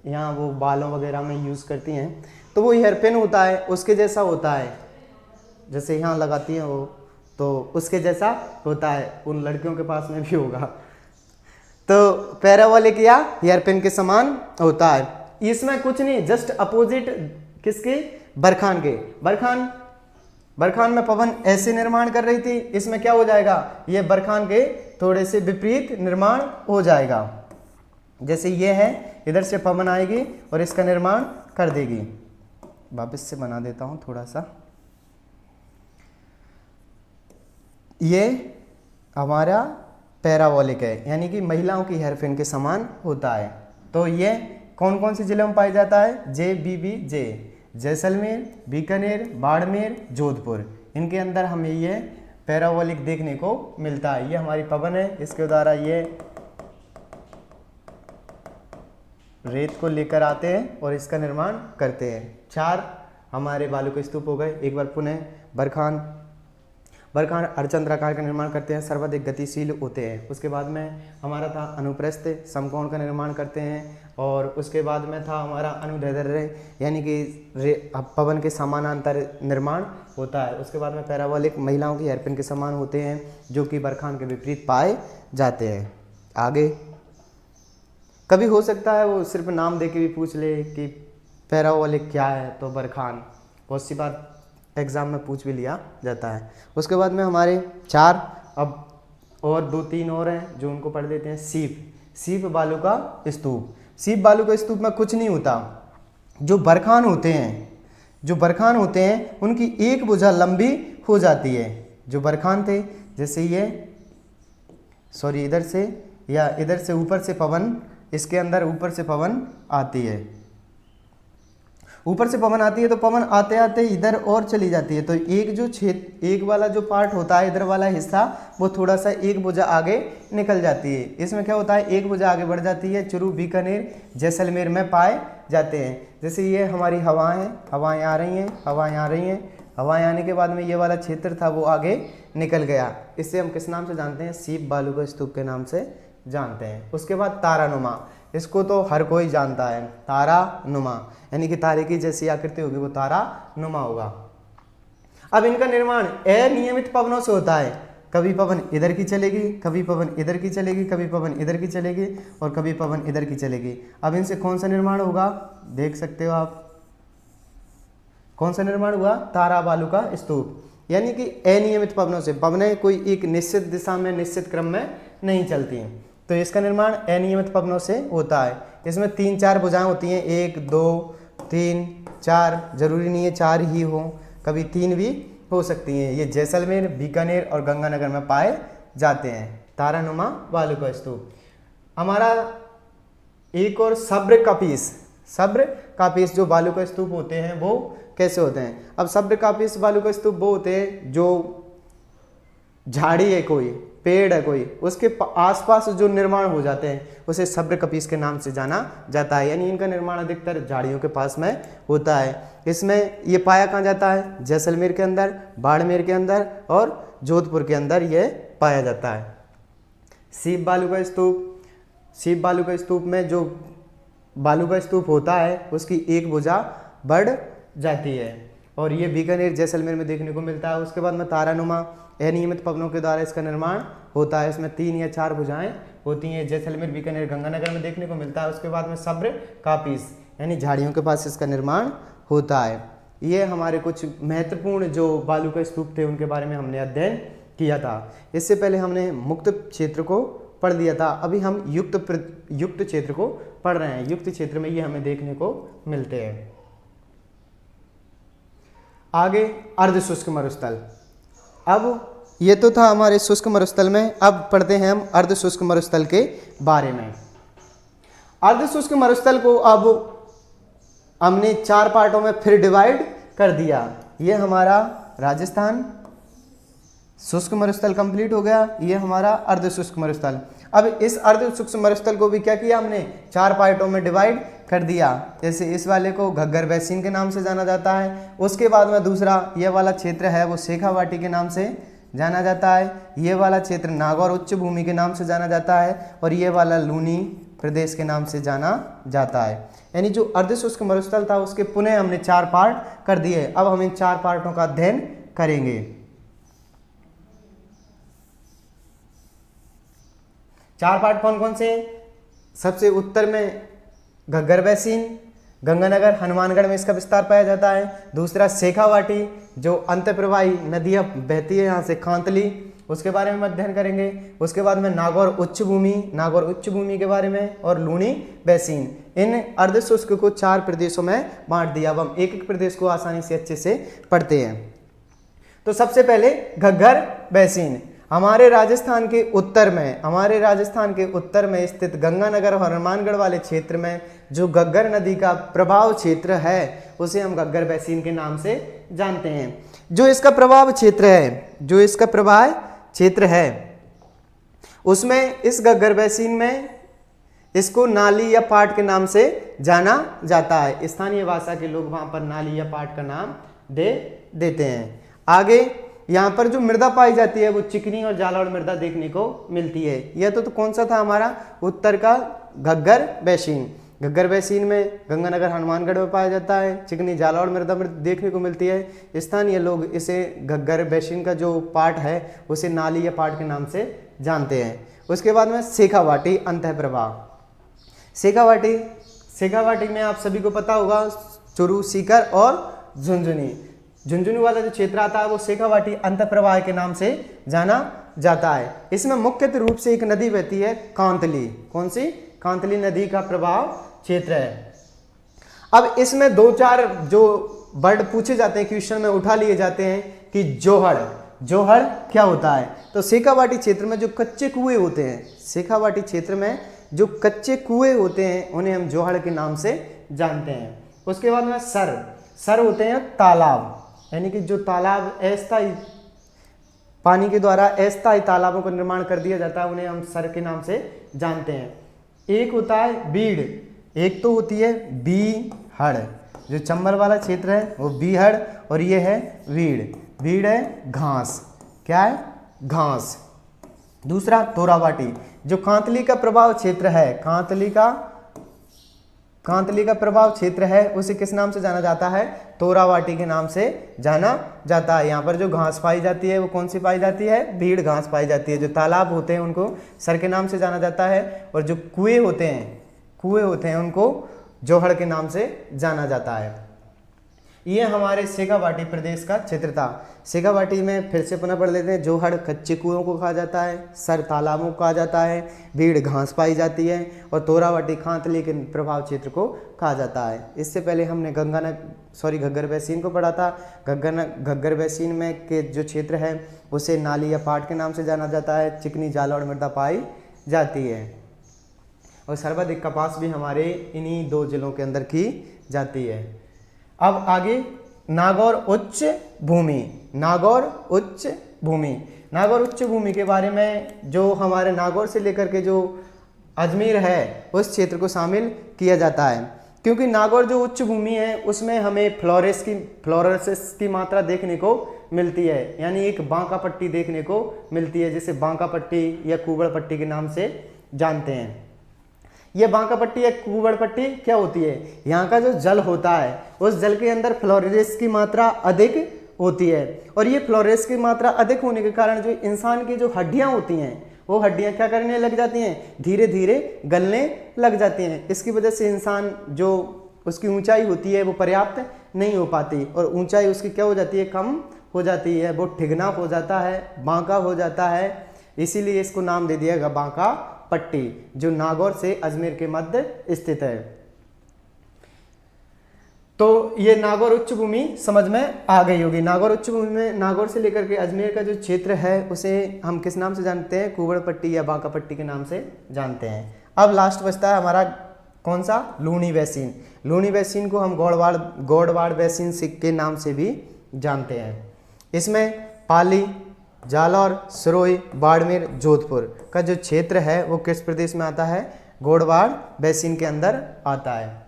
यहाँ वो बालों वगैरह में यूज़ करती हैं, तो वो यूरोपियन होता है, उसके जैसा होता है, जैसे यहाँ लगाती हैं वो, तो उसके जैसा होता है। उन लड़कियों के पास में भी होगा। तो पैराबोलिक या यूरोपियन के समान होता है। इसमें कुछ नहीं, जस्ट अपोजिट किसके? बरखान के। बरखान में पवन ऐसे निर्माण कर रही थी, इसमें क्या हो जाएगा? ये बरखान के थोड़े से विपरीत निर्माण हो जाएगा। जैसे ये है, इधर से पवन आएगी और इसका निर्माण कर देगी। वापस से बना देता हूं थोड़ा सा। ये हमारा पैराबोलिक है, यानी कि महिलाओं की हेयरपिन के समान होता है। तो ये कौन कौन से जिलों में पाया जाता है? JBBJ, जैसलमेर, बीकानेर, बाड़मेर, जोधपुर, इनके अंदर हमें ये पैराबोलिक देखने को मिलता है। ये हमारी पवन है, इसके द्वारा ये रेत को लेकर आते हैं और इसका निर्माण करते हैं। 4 हमारे बालू के स्तूप हो गए। एक बार पुनः बरखान अर्धचंद्राकार का निर्माण करते हैं, सर्वाधिक गतिशील होते हैं। उसके बाद में हमारा था अनुप्रस्थ, समकोण का निर्माण करते हैं। और उसके बाद में था हमारा अनुदैर्ध्य, यानी कि पवन के समानांतर निर्माण होता है। उसके बाद में पैराबोलिक, महिलाओं की हेयरपिन के समान होते हैं, जो कि बरखान के विपरीत पाए जाते हैं। आगे कभी हो सकता है वो सिर्फ नाम दे के भी पूछ ले कि पैराबोलिक क्या है, तो बरखान बहुत सी बार एग्ज़ाम में पूछ भी लिया जाता है। उसके बाद में हमारे 4 अब और 2-3 और हैं जो उनको पढ़ देते हैं। सीप बालू का स्तूप। सीप बालू का स्तूप में कुछ नहीं होता। जो बरखान होते हैं उनकी एक भुजा लंबी हो जाती है। जो बरखान थे, जैसे ये इधर से या इधर से ऊपर से पवन, इसके अंदर ऊपर से पवन आती है, ऊपर से पवन आती है, तो पवन आते आते इधर और चली जाती है। तो एक वाला जो पार्ट होता है, इधर वाला हिस्सा, वो थोड़ा सा एक भुजा आगे निकल जाती है। इसमें क्या होता है? एक भुजा आगे बढ़ जाती है। चूरू, बीकानेर, जैसलमेर में पाए जाते हैं। जैसे ये हमारी हवाएं आ रही हैं, हवाएं आने के बाद में ये वाला क्षेत्र था वो आगे निकल गया। इससे हम किस नाम से जानते हैं? सीप बालू का स्तूप के नाम से जानते हैं। उसके बाद तारानुमा, इसको तो हर कोई जानता है। तारानुमा यानी कि तारे की जैसी आकृति होगी वो तारानुमा होगा। अब इनका निर्माण अनियमित पवनों से होता है। कभी पवन इधर की चलेगी, कभी पवन इधर की चलेगी, कभी पवन इधर की चलेगी और कभी पवन इधर की चलेगी। अब इनसे कौन सा निर्माण होगा? देख सकते हो आप, कौन सा निर्माण हुआ? तारा बालू का स्तूप। यानी कि अनियमित पवनों से, पवनें कोई एक निश्चित दिशा में, निश्चित क्रम में नहीं चलती हैं, तो इसका निर्माण अनियमित पवनों से होता है। इसमें 3-4 भुजाएं होती हैं, 1, 2, 3, 4, जरूरी नहीं है 4 ही हो, कभी 3 भी हो सकती हैं। ये जैसलमेर, बीकानेर और गंगानगर में पाए जाते हैं। तारानुमा बालू का स्तूप। हमारा एक और सब्र का पीस जो बालू का स्तूप होते हैं वो कैसे होते हैं? अब सब्र का पीस बालू का स्तूप वो होते हैं जो झाड़ी है, कोई पेड़ है कोई, उसके आसपास जो निर्माण हो जाते हैं उसे सब्र कपीस के नाम से जाना जाता है। यानी इनका निर्माण अधिकतर झाड़ियों के पास में होता है। इसमें ये पाया कहाँ जाता है? जैसलमेर के अंदर, बाड़मेर के अंदर और जोधपुर के अंदर ये पाया जाता है। सीप बालू का स्तूप में जो बालू का स्तूप होता है उसकी एक भुजा बढ़ जाती है और ये बीकानेर, जैसलमेर में देखने को मिलता है। उसके बाद में तारानुमा, अनियमित पवनों के द्वारा इसका निर्माण होता है। इसमें 3 या 4 भुजाएं होती हैं। जैसलमेर, बीकानेर, गंगानगर में देखने को मिलता है। उसके बाद में सब्र का पीस यानी झाड़ियों के पास इसका निर्माण होता है। ये हमारे कुछ महत्वपूर्ण जो बालू का स्तूप थे उनके बारे में हमने अध्ययन किया था। इससे पहले हमने मुक्त क्षेत्र को पढ़ लिया था। अभी हम युक्त क्षेत्र को पढ़ रहे हैं। युक्त क्षेत्र में ये हमें देखने को मिलते हैं। आगे अर्ध शुष्क मरुस्थल। अब ये तो था हमारे शुष्क मरुस्थल में, अब पढ़ते हैं हम अर्ध शुष्क मरुस्थल के बारे में। अर्ध शुष्क मरुस्थल को अब हमने 4 पार्टों में फिर डिवाइड कर दिया। ये हमारा राजस्थान शुष्क मरुस्थल कंप्लीट हो गया, ये हमारा अर्ध शुष्क मरुस्थल। अब इस अर्ध शुष्क मरुस्थल को भी क्या किया हमने, 4 पार्टों में डिवाइड कर दिया। जैसे इस वाले को घग्गर बैसिन के नाम से जाना जाता है, उसके बाद में दूसरा ये वाला क्षेत्र है वो शेखावाटी के नाम से जाना जाता है, ये वाला क्षेत्र नागौर उच्च भूमि के नाम से जाना जाता है, और ये वाला लूनी प्रदेश के नाम से जाना जाता है। यानी जो अर्ध शुष्क मरुस्थल था उसके पुनः हमने 4 पार्ट कर दिए। अब हम इन 4 पार्टों का अध्ययन करेंगे। 4 पार्ट कौन कौन से? सबसे उत्तर में घग्गर बैसिन, गंगानगर हनुमानगढ़ में इसका विस्तार पाया जाता है। दूसरा शेखावाटी, जो अंतःप्रवाही नदियाँ बहती है यहाँ से, कांतली, उसके बारे में अध्ययन करेंगे। उसके बाद में नागौर उच्च भूमि के बारे में, और लूनी बैसिन। इन अर्ध शुष्क को 4 प्रदेशों में बांट दिया। अब हम एक एक प्रदेश को आसानी से अच्छे से पढ़ते हैं। तो सबसे पहले घग्गर बैसिन हमारे राजस्थान के उत्तर में स्थित गंगानगर और हनुमानगढ़ वाले क्षेत्र में जो घग्गर नदी का प्रभाव क्षेत्र है उसे हम घग्गर बैसिन के नाम से जानते हैं। जो इसका प्रभाव क्षेत्र है उसमें इस घग्गर बैसिन में इसको नाली या पाट के नाम से जाना जाता है। स्थानीय भाषा के लोग वहां पर नाली या पाट का नाम दे देते हैं। आगे यहाँ पर जो मृदा पाई जाती है वो चिकनी और जालौर मृदा देखने को मिलती है। यह तो कौन सा था हमारा उत्तर का घग्गर बैसिन में गंगानगर हनुमानगढ़ में पाया जाता है। चिकनी जालौर मृदा देखने को मिलती है। स्थानीय लोग इसे घग्गर बैसिन का जो पार्ट है उसे नाली या पाट के नाम से जानते हैं। उसके बाद में शेखावाटी अंतःप्रवाह। शेखावाटी में आप सभी को पता होगा चुरू, सीकर और झुंझुनू वाला जो क्षेत्र आता है वो शेखावाटी अंतःप्रवाह के नाम से जाना जाता है। इसमें मुख्यतः रूप से एक नदी बहती है कांतली। कौन सी? कांतली नदी का प्रभाव क्षेत्र है। अब इसमें 2-4 जो वर्ड पूछे जाते हैं, क्वेश्चन में उठा लिए जाते हैं कि जोहड़ क्या होता है। तो शेखावाटी क्षेत्र में जो कच्चे कुएं होते हैं उन्हें हम जोहड़ के नाम से जानते हैं। उसके बाद में सर होते हैं तालाब, यानी कि जो तालाब अस्थायी पानी के द्वारा अस्थायी तालाबों का निर्माण कर दिया जाता है उन्हें हम सर के नाम से जानते हैं। एक होता है बीड़, एक तो होती है बीहड़, जो चंबल वाला क्षेत्र है वो बीहड़, और ये है बीड़ है घास। क्या है? घास। दूसरा तोरावाटी, जो कांतली का प्रभाव क्षेत्र है, कांतली का प्रभाव क्षेत्र है उसे किस नाम से जाना जाता है? तोरावाटी के नाम से जाना जाता है। यहाँ पर जो घास पाई जाती है वो कौन सी पाई जाती है? भीड़ घास पाई जाती है। जो तालाब होते हैं उनको सर के नाम से जाना जाता है, और जो कुएं होते हैं उनको जोहड़ के नाम से जाना जाता है। ये हमारे शेखावाटी प्रदेश का क्षेत्र था। शेखावाटी में फिर से पुनः पढ़ लेते हैं। जोहड़ कच्चे कुओं को कहा जाता है, सर तालाबों को कहा जाता है, भीड़ घास पाई जाती है, और तोरावाटी कांतली के प्रभाव क्षेत्र को कहा जाता है। इससे पहले हमने घग्गर बैसिन को पढ़ा था। घग्गर बैसिन में के जो क्षेत्र है उसे नाली या पाट के नाम से जाना जाता है। चिकनी जालौर मृदा पाई जाती है, और सर्वाधिक कपास भी हमारे इन्हीं 2 जिलों के अंदर की जाती है। अब आगे नागौर उच्च भूमि के बारे में, जो हमारे नागौर से लेकर के जो अजमेर है उस क्षेत्र को शामिल किया जाता है, क्योंकि नागौर जो उच्च भूमि है उसमें हमें फ्लोरेसिस की मात्रा देखने को मिलती है। यानी एक बांका पट्टी देखने को मिलती है, जिसे बांका पट्टी या कुबड़ पट्टी के नाम से जानते हैं। ये बांका पट्टी या कुबड़ पट्टी क्या होती है? यहाँ का जो जल होता है उस जल के अंदर फ्लोरेस की मात्रा अधिक होती है, और ये फ्लोरेस की मात्रा अधिक होने के कारण जो इंसान की जो हड्डियाँ होती हैं वो हड्डियाँ क्या करने लग जाती हैं? धीरे धीरे गलने लग जाती हैं। इसकी वजह से इंसान जो उसकी ऊंचाई होती है वो पर्याप्त नहीं हो पाती, और ऊंचाई उसकी क्या हो जाती है? कम हो जाती है। वो ठिगना हो जाता है, बांका हो जाता है, इसीलिए इसको नाम दे दिया गया बांका पट्टी, जो नागौर से अजमेर के मध्य स्थित है। तो ये नागौर उच्च भूमि समझ में आ गई होगी। नागौर उच्च भूमि में नागौर से लेकर के अजमेर का जो क्षेत्र है उसे हम किस नाम से जानते हैं? कुंवड़ पट्टी या बांका पट्टी के नाम से जानते हैं। अब लास्ट बचता है हमारा कौन सा? लूणी बेसिन। लूणी बेसिन को हम गौड़वाड़ बेसिन के नाम से भी जानते हैं। इसमें पाली, जालौर, सिरोही, बाड़मेर, जोधपुर का जो क्षेत्र है वो किस प्रदेश में आता है? गौड़वाड़ बेसिन के अंदर आता है।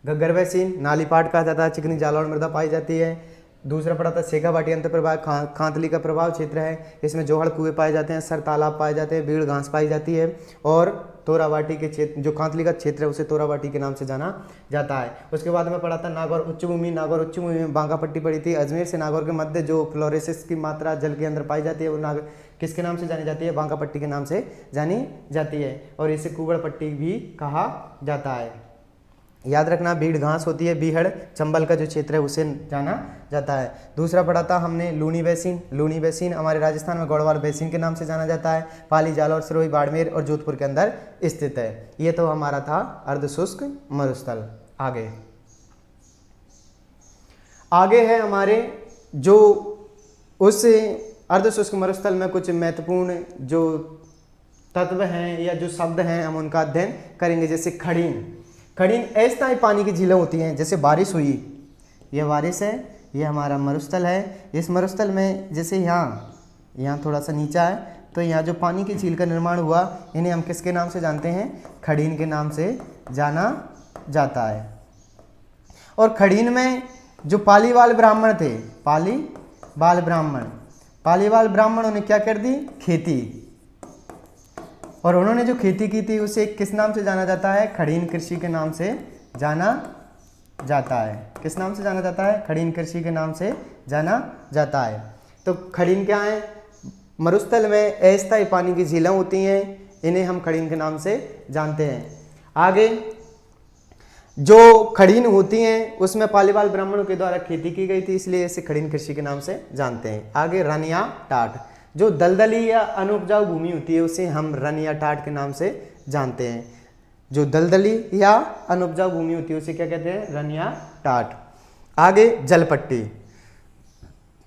घग्गर बेसिन नालीपाट कहा जाता है, चिकनी जालौर मृदा पाई जाती है। दूसरा पड़ा था शेखावाटी अंतर प्रभाव, खांतली का प्रभाव क्षेत्र है, इसमें जोहड़ कुएं पाए जाते हैं, सर तालाब पाए जाते हैं, बीड़ घास पाई जाती है। और तोरावाटी के क्षेत्र, जो खांतली का क्षेत्र है उसे तोरावाटी के नाम से जाना जाता है। उसके बाद में पढ़ा था नागौर उच्च भूमि। नागौर उच्च भूमि में बांका पट्टी पड़ी थी। अजमेर से नागौर के मध्य जो फ्लोरेसिस की मात्रा जल के अंदर पाई जाती है वो किसके नाम से जानी जाती है? बांका पट्टी के नाम से जानी जाती है, और इसे कुंवड़ पट्टी भी कहा जाता है। याद रखना, बीड़ घास होती है, बीहड़ चंबल का जो क्षेत्र है उसे जाना जाता है। दूसरा पढ़ा था हमने लूणी बेसिन। लूणी बेसिन हमारे राजस्थान में गौड़वाड़ बेसिन के नाम से जाना जाता है। पाली, जालौर, सिरोही, बाड़मेर और जोधपुर के अंदर स्थित है। ये तो हमारा था अर्धशुष्क मरुस्थल। आगे है हमारे जो उस अर्धशुष्क मरुस्थल में कुछ महत्वपूर्ण जो तत्व हैं या जो शब्द हैं हम उनका अध्ययन करेंगे। जैसे खड़ीन। खड़ीन अस्थायी पानी की झीलें होती हैं। जैसे बारिश हुई, यह बारिश है, यह हमारा मरुस्थल है। इस मरुस्थल में जैसे यहाँ थोड़ा सा नीचा है, तो यहाँ जो पानी की झील का निर्माण हुआ, इन्हें हम किसके नाम से जानते हैं? खड़ीन के नाम से जाना जाता है। और खड़ीन में जो पालीवाल ब्राह्मण थे, पालीवाल ब्राह्मणों ने क्या कर दी? खेती। और उन्होंने जो खेती की थी उसे किस नाम से जाना जाता है? खड़ीन कृषि के नाम से जाना जाता है। किस नाम से जाना जाता है? खड़ीन कृषि के नाम से जाना जाता है। तो खड़ीन क्या है? मरुस्थल में अस्थायी पानी की झीलें होती हैं, इन्हें हम खड़ीन के नाम से जानते हैं। आगे जो खड़ीन होती हैं उसमें पालीवाल ब्राह्मणों के द्वारा खेती की गई थी, इसलिए इसे खड़ीन कृषि के नाम से जानते हैं। आगे रनिया टाट। जो दलदली या अनुपजाऊ भूमि होती है उसे हम रन या टाट के नाम से जानते हैं। जो दलदली या अनुपजाऊ भूमि होती है उसे क्या कहते हैं? रन या टाट। आगे जलपट्टी,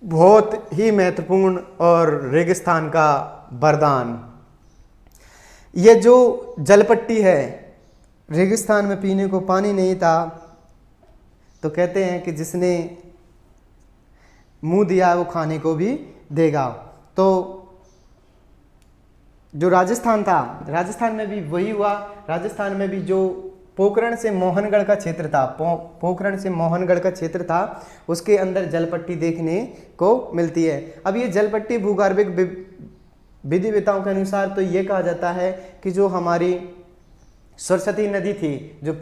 बहुत ही महत्वपूर्ण और रेगिस्तान का वरदान। ये जो जलपट्टी है, रेगिस्तान में पीने को पानी नहीं था, तो कहते हैं कि जिसने मुंह दिया वो खाने को भी देगा। तो जो राजस्थान था, राजस्थान में भी वही हुआ। राजस्थान में भी जो पोखरण से मोहनगढ़ का क्षेत्र था, पोखरण से मोहनगढ़ का क्षेत्र था, उसके अंदर जलपट्टी देखने को मिलती है। अब ये जलपट्टी भूगर्भिक विधिवेताओं के अनुसार तो ये कहा जाता है कि जो हमारी सरस्वती नदी थी, जो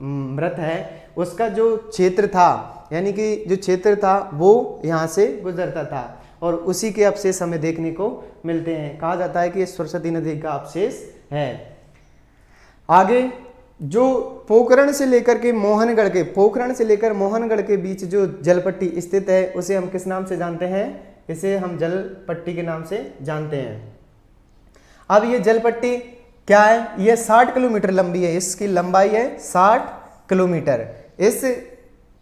मृत है, उसका जो क्षेत्र था, यानी कि जो क्षेत्र था वो यहाँ से गुजरता था, और उसी के अवशेष हमें देखने को मिलते हैं। कहा जाता है कि ये सरस्वती नदी का अवशेष है। आगे जो पोखरण से लेकर के मोहनगढ़ के बीच जो जलपट्टी स्थित है उसे हम किस नाम से जानते हैं? इसे हम जलपट्टी के नाम से जानते हैं। अब ये जलपट्टी क्या है? ये 60 किलोमीटर लंबी है। इसकी लंबाई है 60 किलोमीटर। इस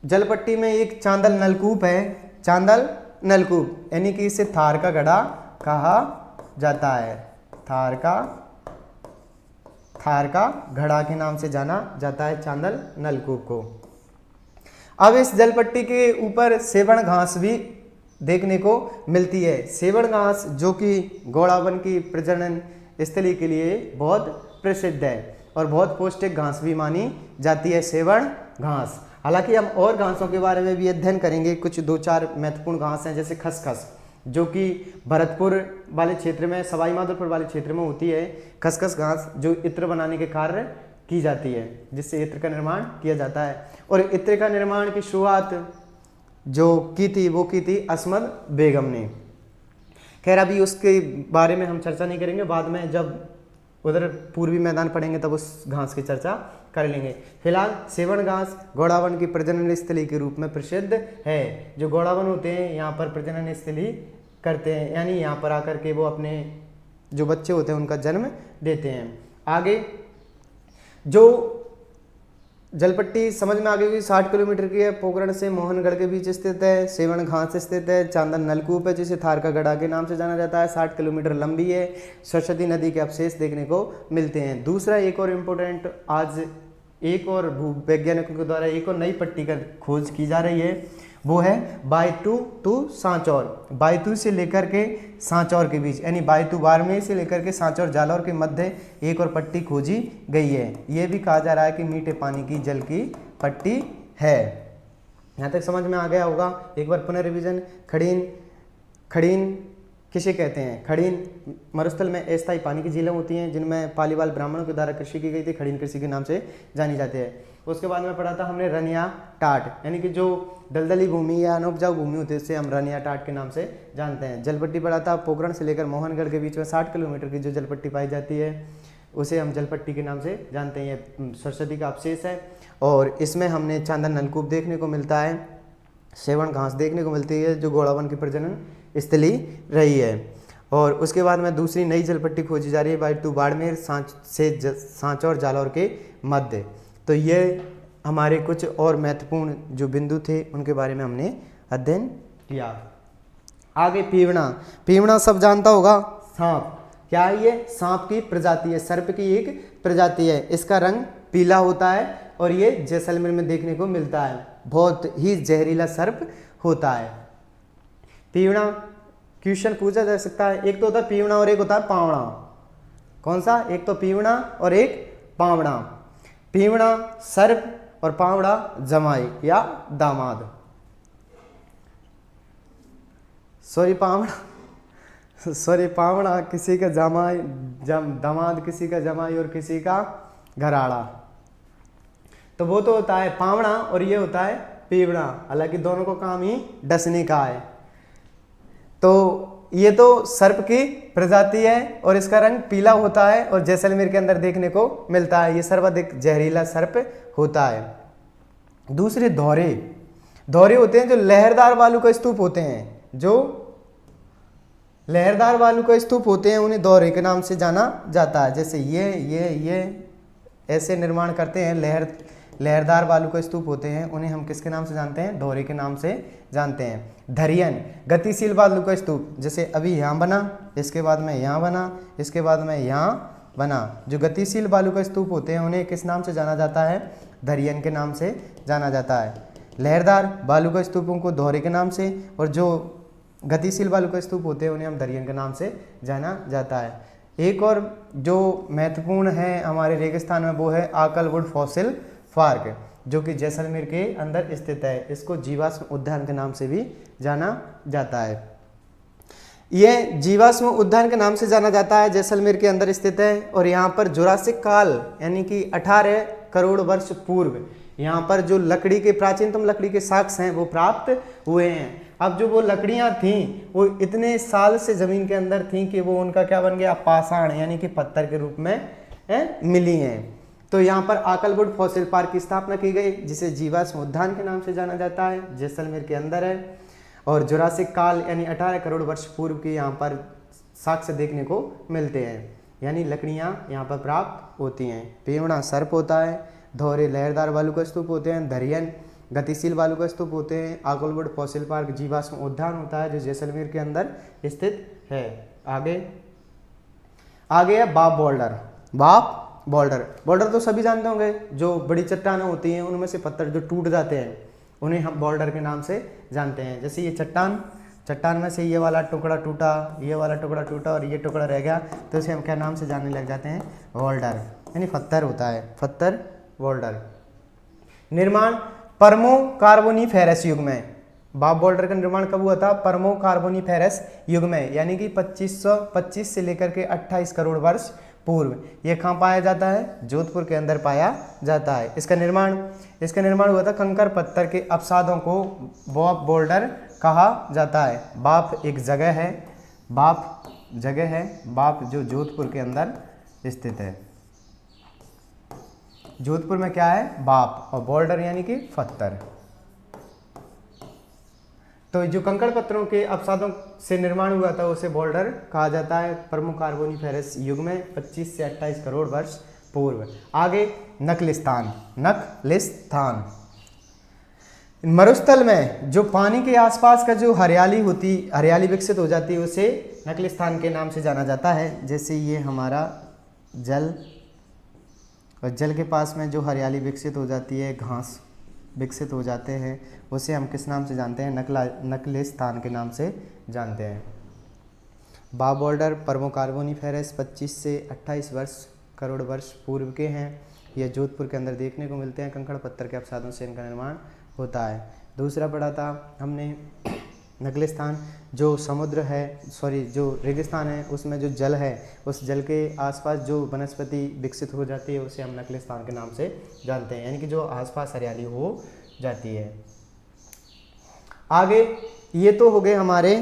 जलपट्टी में एक चांदल नलकूप है, चांदल नलकूप, यानी कि इसे थार का घड़ा कहा जाता है। थार का घड़ा के नाम से जाना जाता है चांदल नलकूप को। अब इस जलपट्टी के ऊपर सेवण घास भी देखने को मिलती है। सेवण घास जो कि गौड़ावन की प्रजनन स्थली के लिए बहुत प्रसिद्ध है और बहुत पौष्टिक घास भी मानी जाती है सेवण घास। हालांकि हम और घासों के बारे में भी अध्ययन करेंगे। कुछ 2-4 महत्वपूर्ण घास हैं, जैसे खसखस, जो कि भरतपुर वाले क्षेत्र में, सवाई माधोपुर वाले क्षेत्र में होती है। खसखस घास जो इत्र बनाने के कार्य की जाती है, जिससे इत्र का निर्माण किया जाता है। और इत्र का निर्माण की शुरुआत जो की थी वो की थी असमद बेगम ने। खैर अभी उसके बारे में हम चर्चा नहीं करेंगे, बाद में जब उधर पूर्वी मैदान पढ़ेंगे तब उस घास की चर्चा कर लेंगे। फिलहाल सेवण घास गौड़ावन की प्रजनन स्थली के रूप में प्रसिद्ध है। जो गौड़ावन होते हैं यहाँ पर प्रजनन स्थली करते हैं, यानी यहाँ पर आकर के वो अपने जो बच्चे होते हैं उनका जन्म देते हैं। आगे जो जलपट्टी समझ में आ गई, 60 किलोमीटर की है, पोखरण से मोहनगढ़ के बीच स्थित है, सेवन घास स्थित है, चांदन नलकूप है जिसे थार का गढ़ा के नाम से जाना जाता है, 60 किलोमीटर लंबी है, सरस्वती नदी के अवशेष देखने को मिलते हैं। दूसरा एक और इम्पोर्टेंट, आज एक और भूवैज्ञानिकों के द्वारा एक और नई पट्टी का खोज की जा रही है, वो है बायतू टू सांचौर। बायतू से लेकर के सांचौर के बीच, यानी बायतू बाड़मेर से लेकर के सांचौर जालौर के मध्य एक और पट्टी खोजी गई है। ये भी कहा जा रहा है कि मीठे पानी की जल की पट्टी है। यहाँ तक समझ में आ गया होगा। एक बार पुनः रिवीजन। खड़ीन, खड़ीन किसे कहते हैं? खड़ीन मरुस्थल में अस्थायी पानी की झीलें होती हैं जिनमें पालीवाल ब्राह्मणों के द्वारा कृषि की गई थी, खड़ीन कृषि के नाम से जानी जाती है। उसके बाद में पढ़ा था हमने रनिया टाट, यानी कि जो दलदली भूमि या अनउपजाऊ भूमि होती है उसे हम रनिया टाट के नाम से जानते हैं। जलपट्टी पढ़ा था, पोखरण से लेकर मोहनगढ़ के बीच में 60 किलोमीटर की जो जलपट्टी पाई जाती है उसे हम जलपट्टी के नाम से जानते हैं। ये सरस्वती का अवशेष है और इसमें हमने चांदन नलकूप देखने को मिलता है, सेवन घास देखने को मिलती है जो घोड़ावन की प्रजनन स्थली रही है। और उसके बाद में दूसरी नई जलपट्टी खोजी जा रही है बायतू बाड़मेर से सांचौर जालौर के मध्य। तो ये हमारे कुछ और महत्वपूर्ण जो बिंदु थे उनके बारे में हमने अध्ययन किया। आगे पीवड़ा। पीवड़ा सब जानता होगा, सांप। क्या है ये? सांप की प्रजाति है, सर्प की एक प्रजाति है। इसका रंग पीला होता है और ये जैसलमेर में देखने को मिलता है। बहुत ही जहरीला सर्प होता है। पीवड़ा क्वेश्चन पूछा जा सकता है, एक तो होता है पीवड़ा और एक होता है पावड़ा। कौन सा? एक तो पीवड़ा और एक पावड़ा। पीवड़ा सर्प और पावड़ा जमाई या दामाद। पावड़ा किसी का जमाई, दामाद किसी का जमाई और किसी का घराड़ा। तो वो तो होता है पावड़ा और ये होता है पीवड़ा, हालांकि दोनों को काम ही डसने का है। तो ये तो सर्प की प्रजाति है और इसका रंग पीला होता है और जैसलमेर के अंदर देखने को मिलता है। ये सर्वाधिक जहरीला सर्प होता है। दूसरे धौरे। धौरे होते हैं जो लहरदार बालू का स्तूप होते हैं, जो लहरदार बालू का स्तूप होते हैं उन्हें धौरे के नाम से जाना जाता है। जैसे ये ऐसे निर्माण करते हैं, लहरदार बालू का स्तूप होते हैं, उन्हें हम किसके नाम से जानते हैं? धौरे के नाम से जानते हैं। धरियन गतिशील बालू का स्तूप, जैसे अभी यहाँ बना, इसके बाद में यहाँ बना, इसके बाद में यहाँ बना। जो गतिशील बालू का स्तूप होते हैं उन्हें किस नाम से जाना जाता है? धरियन के नाम से जाना जाता है। लहरदार बालू का स्तूपों को धौरे के नाम से, और जो गतिशील बालू का स्तूप होते हैं उन्हें हम धरियन के नाम से जाना जाता है। एक और जो महत्वपूर्ण है हमारे रेगिस्तान में वो है आकलवुड फॉसिल पार्क, जो कि जैसलमेर के अंदर स्थित है। इसको जीवाश्म उद्यान के नाम से भी जाना जाता है। यह जीवाश्म उद्यान के नाम से जाना जाता है, जैसलमेर के अंदर स्थित है और यहाँ पर जुरासिक काल यानी कि 18 करोड़ वर्ष पूर्व यहाँ पर जो लकड़ी के प्राचीनतम लकड़ी के साक्ष्य हैं वो प्राप्त हुए हैं। अब जो वो लकड़ियाँ थीं वो इतने साल से ज़मीन के अंदर थीं कि वो उनका क्या बन गया? पाषाण यानी कि पत्थर के रूप में मिली हैं। तो यहाँ पर आकलवुड फॉसिल पार्क की स्थापना की गई जिसे जीवाश्म उद्यान के नाम से जाना जाता है, जैसलमेर के अंदर है। और जुरासिक काल यानी 18 करोड़ वर्ष पूर्व की यहाँ पर साक्ष्य देखने को मिलते हैं, यानी लकड़ियाँ यहाँ पर प्राप्त होती हैं। पीवड़ा सर्प होता है, धौरे लहरदार बालू का स्तूप होते हैं, धरियन गतिशील बालू का स्तूप होते हैं, आकलवुड फॉसिल पार्क जीवाश्म उद्यान होता है जो जैसलमेर के अंदर स्थित है। आगे है बाप बोल्डर। बाप बोल्डर तो सभी जानते होंगे, जो बड़ी चट्टानें होती हैं उनमें से पत्थर जो टूट जाते हैं उन्हें हम बोल्डर के नाम से जानते हैं। जैसे ये चट्टान में से ये वाला टुकड़ा टूटा, ये वाला टुकड़ा टूटा और ये टुकड़ा रह गया तो इसे हम क्या नाम से जानने लग जाते हैं? बोल्डर, यानी पत्थर होता है, पत्थर बोल्डर। निर्माण परमो कार्बोनिफेरस युग में। बाप बोल्डर का निर्माण कब हुआ था? परमो कार्बोनिफेरस युग में, यानी कि 2525 से लेकर के 28 करोड़ वर्ष पूर्व। ये कहाँ पाया जाता है? जोधपुर के अंदर पाया जाता है। इसका निर्माण हुआ था। कंकर पत्थर के अपसादों को बाप बोल्डर कहा जाता है। बाप एक जगह है, बाप जो जोधपुर के अंदर स्थित है। जोधपुर में क्या है? बाप, और बोल्डर यानी कि पत्थर। तो जो कंकड़ पत्थरों के अवसादों से निर्माण हुआ था उसे बोल्डर कहा जाता है प्रमुख कार्बोनिफेरस युग में 25 से 28 करोड़ वर्ष पूर्व। आगे नकलिस्तान। नकलिस्तान मरुस्थल में जो पानी के आसपास का जो हरियाली विकसित हो जाती है उसे नकलिस्तान के नाम से जाना जाता है। जैसे ये हमारा जल, और जल के पास में जो हरियाली विकसित हो जाती है, घास विकसित हो जाते हैं, उसे हम किस नाम से जानते हैं? नकलिस्तान के नाम से जानते हैं। बा बोल्डर पर्मो कार्बोनिफेरस 25 से 28 करोड़ वर्ष पूर्व के हैं। यह जोधपुर के अंदर देखने को मिलते हैं। कंकड़ पत्थर के अवसादों से इनका निर्माण होता है। दूसरा पढ़ा था हमने नकलिस्तान, जो समुद्र है, जो रेगिस्तान है, उसमें जो जल है, उस जल के आसपास जो वनस्पति विकसित हो जाती है उसे हम नकलिस्तान के नाम से जानते हैं, यानी कि जो आसपास हरियाली हो जाती है। आगे ये तो हो गए हमारे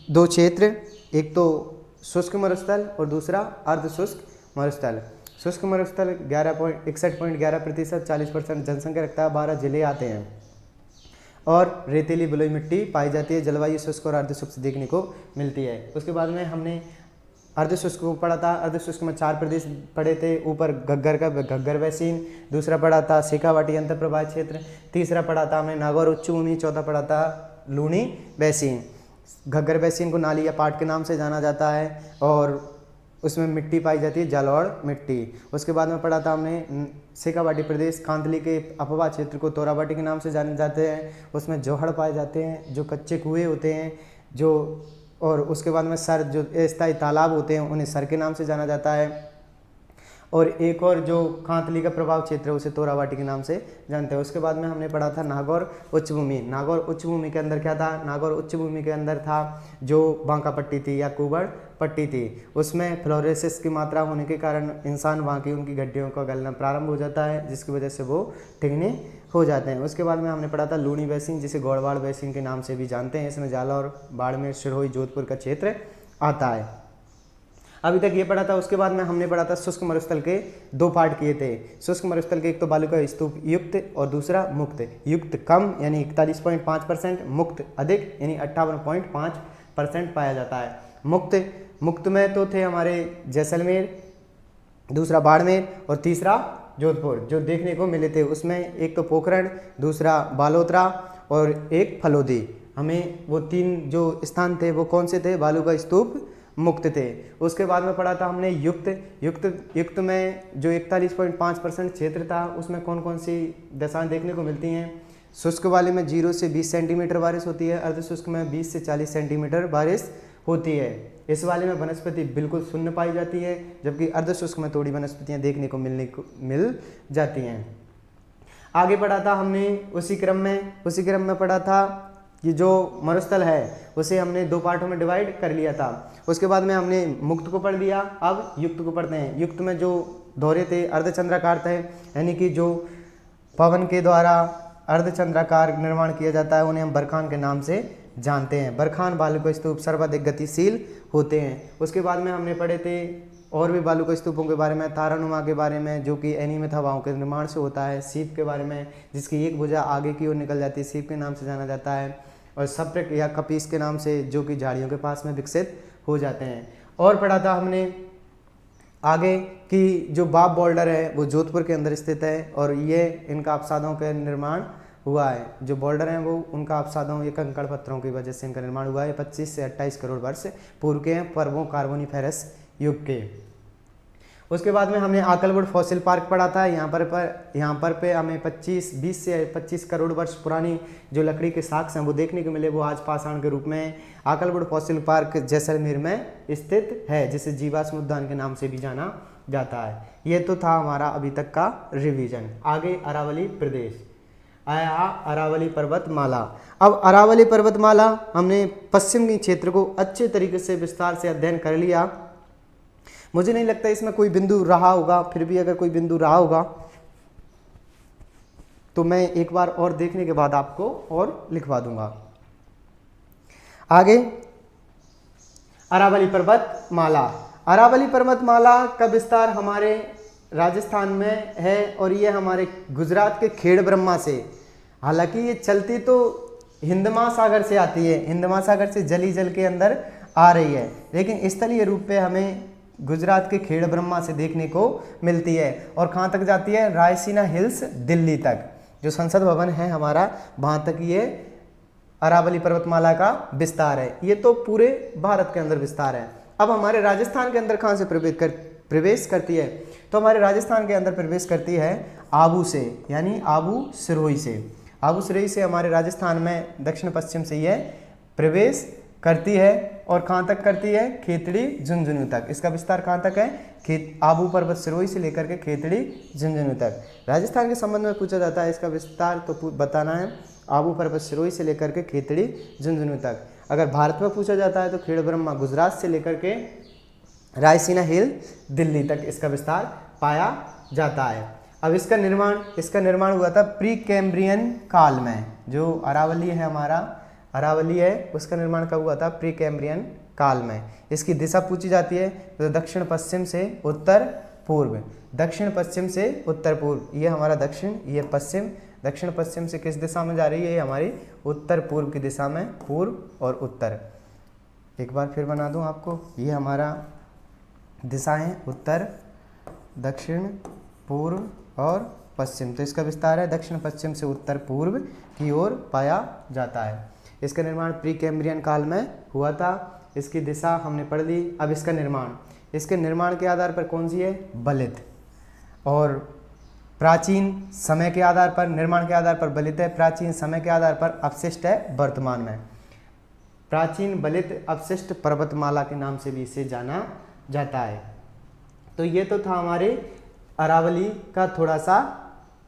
दो क्षेत्र, एक तो शुष्क मरुस्थल और दूसरा अर्ध शुष्क मरुस्थल। शुष्क मरुस्थल 61.11%, 40% जनसंख्या रखता है, 12 जिले आते हैं और रेतीली बलुई मिट्टी पाई जाती है। जलवायु शुष्क और अर्ध शुष्क देखने को मिलती है। उसके बाद में हमने अर्ध शुष्क को पढ़ा था। अर्ध शुष्क में 4 प्रदेश पढ़े थे। ऊपर घग्गर बैसिन, दूसरा पढ़ा था शेखावाटी अंतर प्रवाह क्षेत्र, तीसरा पढ़ा था हमने नागौर उच्च भूमि, चौथा पढ़ा था लूनी बैसिन। घग्गर बैसिन को नाली या पाट के नाम से जाना जाता है और उसमें मिट्टी पाई जाती है, जलोढ़ मिट्टी। उसके बाद में पढ़ा था हमने शेखावाटी प्रदेश, कांतली के अपवा क्षेत्र को तोरावाटी के नाम से जाने जाते हैं। उसमें जोहड़ पाए जाते हैं, जो कच्चे कुएं होते हैं, और उसके बाद में सर, जो अस्थायी तालाब होते हैं, उन्हें सर के नाम से जाना जाता है। और एक और जो कांतली का प्रभाव क्षेत्र है उसे तोरावाटी के नाम से जानते हैं। उसके बाद में हमने पढ़ा था नागौर उच्च भूमि। नागौर उच्च भूमि के अंदर क्या था? नागौर उच्च भूमि के अंदर था जो बांका पट्टी थी या कुबड़ पट्टी थी। उसमें फ्लोरेसिस की मात्रा होने के कारण इंसान वहाँ की उनकी गड्डियों का गलना प्रारंभ हो जाता है, जिसकी वजह से वो ठिगने हो जाते हैं। उसके बाद में हमने पढ़ा था लूनी बैसिन, जिसे गौड़वाड़ बैसिन के नाम से भी जानते हैं। इसमें जालौर, बाड़मेर, सिरोही, जोधपुर का क्षेत्र आता है। अभी तक ये पढ़ा था। उसके बाद में हमने पढ़ा था शुष्क मरुस्थल के 2 पार्ट किए थे। शुष्क मरुस्थल के एक तो बालू का स्तूप युक्त और दूसरा मुक्त। युक्त कम यानी 41.5%, मुक्त अधिक यानी 58.5% पाया जाता है। मुक्त में तो थे हमारे जैसलमेर, दूसरा बाड़मेर और तीसरा जोधपुर जो देखने को मिले थे। उसमें एक तो पोखरण, दूसरा बालोतरा और एक फलोदी। हमें वो 3 जो स्थान थे वो कौन से थे? बालू का स्तूप, मुक्त थे। उसके बाद में पढ़ा था हमने युक्त में जो 41.5% क्षेत्र था उसमें कौन कौन सी दशाएं देखने को मिलती हैं? शुष्क वाले में 0 से 20 सेंटीमीटर बारिश होती है, अर्ध शुष्क में 20 से 40 सेंटीमीटर बारिश होती है। इस वाले में वनस्पति बिल्कुल शून्य पाई जाती है, जबकि अर्ध शुष्क में थोड़ी वनस्पतियां देखने को मिल जाती हैं। आगे पढ़ा था हमने उसी क्रम में पढ़ा था कि जो मरुस्थल है उसे हमने 2 पार्टों में डिवाइड कर लिया था। उसके बाद में हमने मुक्त को पढ़ लिया। अब युक्त को पढ़ते हैं। युक्त में जो दौरे थे अर्धचंद्राकार थे, यानी कि जो पवन के द्वारा अर्धचंद्राकार निर्माण किया जाता है उन्हें हम बरखान के नाम से जानते हैं। बरखान बालू का स्तूप सर्वाधिक गतिशील होते हैं। उसके बाद में हमने पढ़े थे और भी बालू का स्तूपों के बारे में, तारानुमा के बारे में जो कि अनियमित हवाओं के निर्माण से होता है, सीप के बारे में जिसकी एक भुजा आगे की ओर निकल जाती है, सीप के नाम से जाना जाता है, और सप्रक या कपीस के नाम से जो कि झाड़ियों के पास में विकसित हो जाते हैं। और पढ़ा था हमने आगे कि जो बाब बोल्डर है वो जोधपुर के अंदर स्थित है और ये इनका अवसादों का निर्माण हुआ है। जो बोल्डर हैं वो उनका अवसादों या कंकड़ पत्थरों की वजह से इनका निर्माण हुआ है। 25 से 28 करोड़ वर्ष पूर्व के हैं, पर्वो कार्बोनिफेरस युग के। उसके बाद में हमने आकलवुड फॉसिल पार्क पढ़ा था। यहाँ पर पे हमें 20 से 25 करोड़ वर्ष पुरानी जो लकड़ी के साक्ष्य हैं वो देखने को मिले। वो आज पाषाण के रूप में आकलवुड फॉसिल पार्क जैसलमेर में स्थित है, जिसे जीवाश्म उद्यान के नाम से भी जाना जाता है। ये तो था हमारा अभी तक का रिवीजन। आगे अरावली प्रदेश आया, अरावली पर्वतमाला। अब अरावली पर्वतमाला हमने पश्चिमी क्षेत्र को अच्छे तरीके से विस्तार से अध्ययन कर लिया। मुझे नहीं लगता इसमें कोई बिंदु रहा होगा, फिर भी अगर कोई बिंदु रहा होगा तो मैं एक बार और देखने के बाद आपको और लिखवा दूंगा। आगे अरावली पर्वतमाला। अरावली पर्वतमाला का विस्तार हमारे राजस्थान में है और ये हमारे गुजरात के खेड़ ब्रह्मा से, हालांकि ये चलती तो हिंद महासागर से आती है, हिंद महासागर से जली जल के अंदर आ रही है, लेकिन स्थलीय रूप पे हमें गुजरात के खेड़ ब्रह्मा से देखने को मिलती है। और कहाँ तक जाती है? रायसीना हिल्स दिल्ली तक। जो संसद भवन है हमारा, वहाँ तक ये अरावली पर्वतमाला का विस्तार है। ये तो पूरे भारत के अंदर विस्तार है। अब हमारे राजस्थान के अंदर कहाँ से प्रवेश करती है? तो हमारे राजस्थान के अंदर प्रवेश करती है आबू से, यानी आबू सिरोही से। आबू सिरोही से हमारे राजस्थान में दक्षिण पश्चिम से यह प्रवेश करती है। और कहाँ तक करती है? खेतड़ी झुंझुनू तक। इसका विस्तार कहाँ तक है? आबू पर्वत सिरोही से लेकर के खेतड़ी झुंझुनू तक। राजस्थान के संबंध में पूछा जाता है, इसका विस्तार तो बताना है आबू पर्वत सिरोही से लेकर के खेतड़ी झुंझुनू तक। अगर भारत में पूछा जाता है तो खेड़ ब्रह्मा गुजरात से लेकर के रायसीना हिल दिल्ली तक इसका विस्तार पाया जाता है। अब इसका निर्माण हुआ था प्री कैम्ब्रियन काल में। जो अरावली है हमारा, अरावली है, उसका निर्माण कब हुआ था? प्री कैम्ब्रियन काल में। इसकी दिशा पूछी जाती है तो दक्षिण पश्चिम से उत्तर पूर्व, दक्षिण पश्चिम से उत्तर पूर्व। ये हमारा दक्षिण, ये पश्चिम। दक्षिण पश्चिम से किस दिशा में जा रही है? ये हमारी उत्तर पूर्व की दिशा में, पूर्व और उत्तर। एक बार फिर बना दूं आपको, ये हमारा दिशा है उत्तर, दक्षिण, पूर्व और पश्चिम। तो इसका विस्तार है दक्षिण पश्चिम से उत्तर पूर्व की ओर पाया जाता है। इसका निर्माण प्री कैम्ब्रियन काल में हुआ था। इसकी दिशा हमने पढ़ ली। अब इसका इसके निर्माण के आधार पर कौन सी है? बलित। और प्राचीन समय के आधार पर, निर्माण के आधार पर बलित है, प्राचीन समय के आधार पर अवशिष्ट है वर्तमान में। प्राचीन बलित अवशिष्ट पर्वतमाला के नाम से भी इसे जाना जाता है। तो ये तो था हमारे अरावली का थोड़ा सा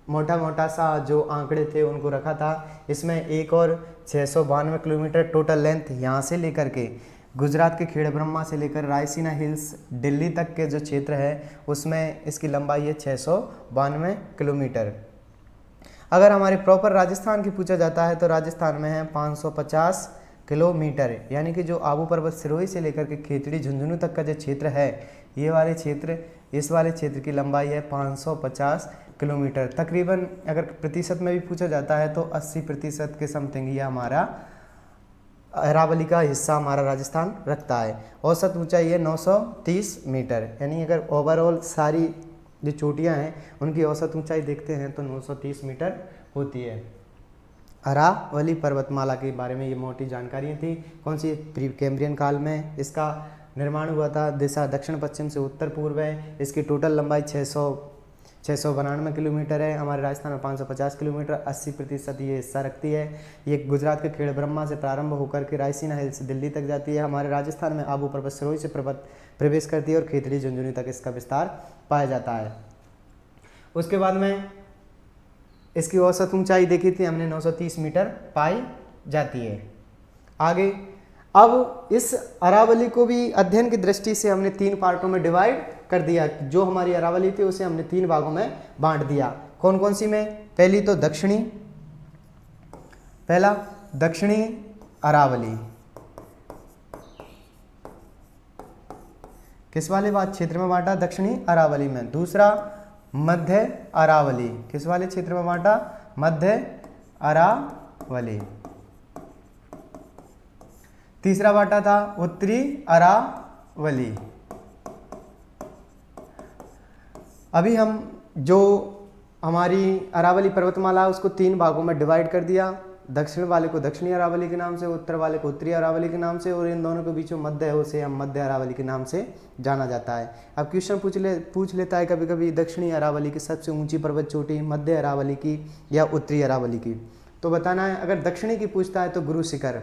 मोटा सा जो आंकड़े थे उनको रखा था। इसमें एक और 692 किलोमीटर टोटल लेंथ यहाँ से लेकर के गुजरात के खेड़ ब्रह्मा से लेकर रायसीना हिल्स दिल्ली तक के जो क्षेत्र है उसमें इसकी लंबाई है 692 किलोमीटर। अगर हमारे प्रॉपर राजस्थान की पूछा जाता है तो राजस्थान में है 550 किलोमीटर, यानी कि जो आबू पर्वत सिरोही से लेकर के खेतड़ी झुंझुनू तक का जो क्षेत्र है, ये वाले क्षेत्र, इस वाले क्षेत्र की लंबाई है 550 किलोमीटर। तकरीबन अगर प्रतिशत में भी पूछा जाता है तो 80% के समथिंग ये हमारा अरावली का हिस्सा हमारा राजस्थान रखता है। औसत ऊंचाई है 930 मीटर, यानी अगर ओवरऑल सारी जो चोटियां हैं उनकी औसत ऊंचाई देखते हैं तो 930 मीटर होती है। अरावली पर्वतमाला के बारे में ये मोटी जानकारियाँ थी। कौन सी? प्री कैम्ब्रियन काल में इसका निर्माण हुआ था। दिशा दक्षिण पश्चिम से उत्तर पूर्व है। इसकी टोटल लंबाई 692 किलोमीटर है। हमारे राजस्थान में 550 किलोमीटर, 80% ये हिस्सा रखती है। ये गुजरात के खेड़ ब्रह्मा से प्रारंभ होकर के रायसीना हिल्स दिल्ली तक जाती है। हमारे राजस्थान में आबू पर्वत सिरोही से प्रवेश करती है और खेतड़ी झुंझुनू तक इसका विस्तार पाया जाता है। उसके बाद में इसकी औसत ऊंचाई देखी थी हमने 930 मीटर पाई जाती है। आगे अब इस अरावली को भी अध्ययन की दृष्टि से हमने 3 पार्टों में डिवाइड कर दिया। जो हमारी अरावली थी उसे हमने 3 भागों में बांट दिया। कौन कौन सी में? पहली तो दक्षिणी अरावली, किस वाले क्षेत्र में बांटा? दक्षिणी अरावली में। दूसरा मध्य अरावली, किस वाले क्षेत्र में बांटा? मध्य अरावली। तीसरा बांटा था उत्तरी अरावली। अभी हम जो हमारी अरावली पर्वतमाला उसको 3 भागों में डिवाइड कर दिया। दक्षिण वाले को दक्षिणी अरावली के नाम से, उत्तर वाले को उत्तरी अरावली के नाम से, और इन दोनों के बीच में मध्य है उसे हम मध्य अरावली के नाम से जाना जाता है। अब क्वेश्चन पूछ लेता है कभी कभी दक्षिणी अरावली की सबसे ऊंची पर्वत चोटी मध्य अरावली की या उत्तरी अरावली की, तो बताना है। अगर दक्षिणी की पूछता है तो गुरु शिखर।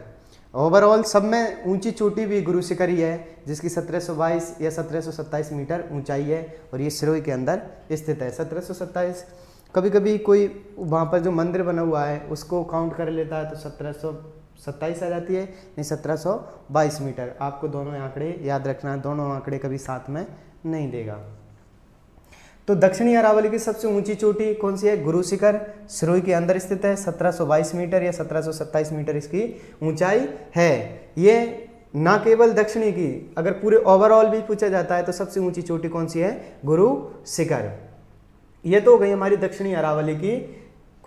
ओवरऑल सब में ऊंची चोटी भी गुरु शिखर ही है, जिसकी 1722 या 1727 मीटर ऊंचाई है और ये सिरोही के अंदर स्थित है। 1727, कभी कभी कोई वहाँ पर जो मंदिर बना हुआ है उसको काउंट कर लेता है तो 1727 आ जाती है, नहीं 1722 मीटर। आपको दोनों आंकड़े याद रखना है, दोनों आंकड़े कभी साथ में नहीं देगा। तो दक्षिणी अरावली की सबसे ऊंची चोटी कौन सी है? गुरु शिखर, सिरोही के अंदर स्थित है। 1722 मीटर या 1727 मीटर इसकी ऊंचाई है। ये ना केवल दक्षिणी की, अगर पूरे ओवरऑल भी पूछा जाता है तो सबसे ऊंची चोटी कौन सी है? गुरु शिखर। ये तो हो गई हमारी दक्षिणी अरावली की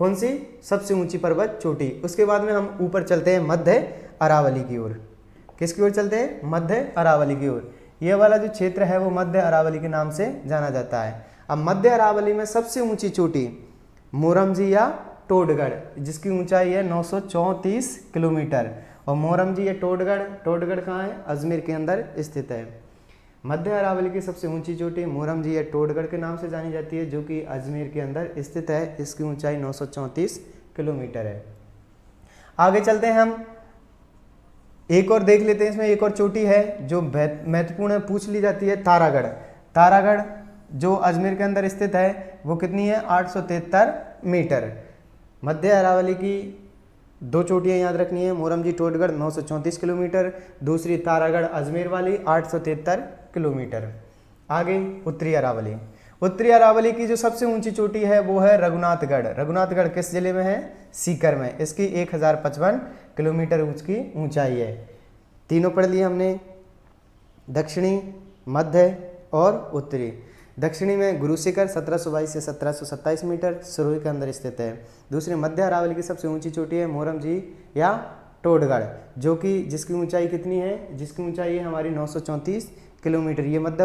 कौन सी? सबसे ऊंची पर्वत चोटी। उसके बाद में हम ऊपर चलते हैं मध्य अरावली की ओर। किसकी ओर चलते हैं? मध्य अरावली की ओर। ये वाला जो क्षेत्र है वो मध्य अरावली के नाम से जाना जाता है। अब मध्य अरावली में सबसे ऊंची चोटी मोरमजी या टोडगढ़, जिसकी ऊंचाई है 934 किलोमीटर। और मोरमजी या टोडगढ़ कहाँ है? अजमेर के अंदर स्थित है। मध्य अरावली की सबसे ऊंची चोटी मोरमजी या टोडगढ़ के नाम से जानी जाती है, जो कि अजमेर के अंदर स्थित है। इसकी ऊंचाई 934 किलोमीटर है। आगे चलते हैं हम, एक और देख लेते हैं। इसमें एक और चोटी है जो महत्वपूर्ण पूछ ली जाती है, तारागढ़। तारागढ़ जो अजमेर के अंदर स्थित है वो कितनी है? 873 मीटर। मध्य अरावली की दो चोटियां याद रखनी है, मोरमजी टोडगढ़ 934 किलोमीटर, दूसरी तारागढ़ अजमेर वाली 873 किलोमीटर। आगे उत्तरी अरावली। उत्तरी अरावली की जो सबसे ऊंची चोटी है वो है रघुनाथगढ़। रघुनाथगढ़ किस जिले में है? सीकर में। इसकी 1055 किलोमीटर की ऊंचाई है। तीनों पढ़ लिए हमने, दक्षिणी, मध्य और उत्तरी। दक्षिणी में गुरु शिखर 1722 से 1727 मीटर सिरोही के अंदर स्थित है। दूसरी मध्य अरावली की सबसे ऊंची चोटी है मोरमजी या टोडगढ़, जो कि जिसकी ऊंचाई कितनी है? जिसकी ऊंचाई है हमारी 934 किलोमीटर। ये मध्य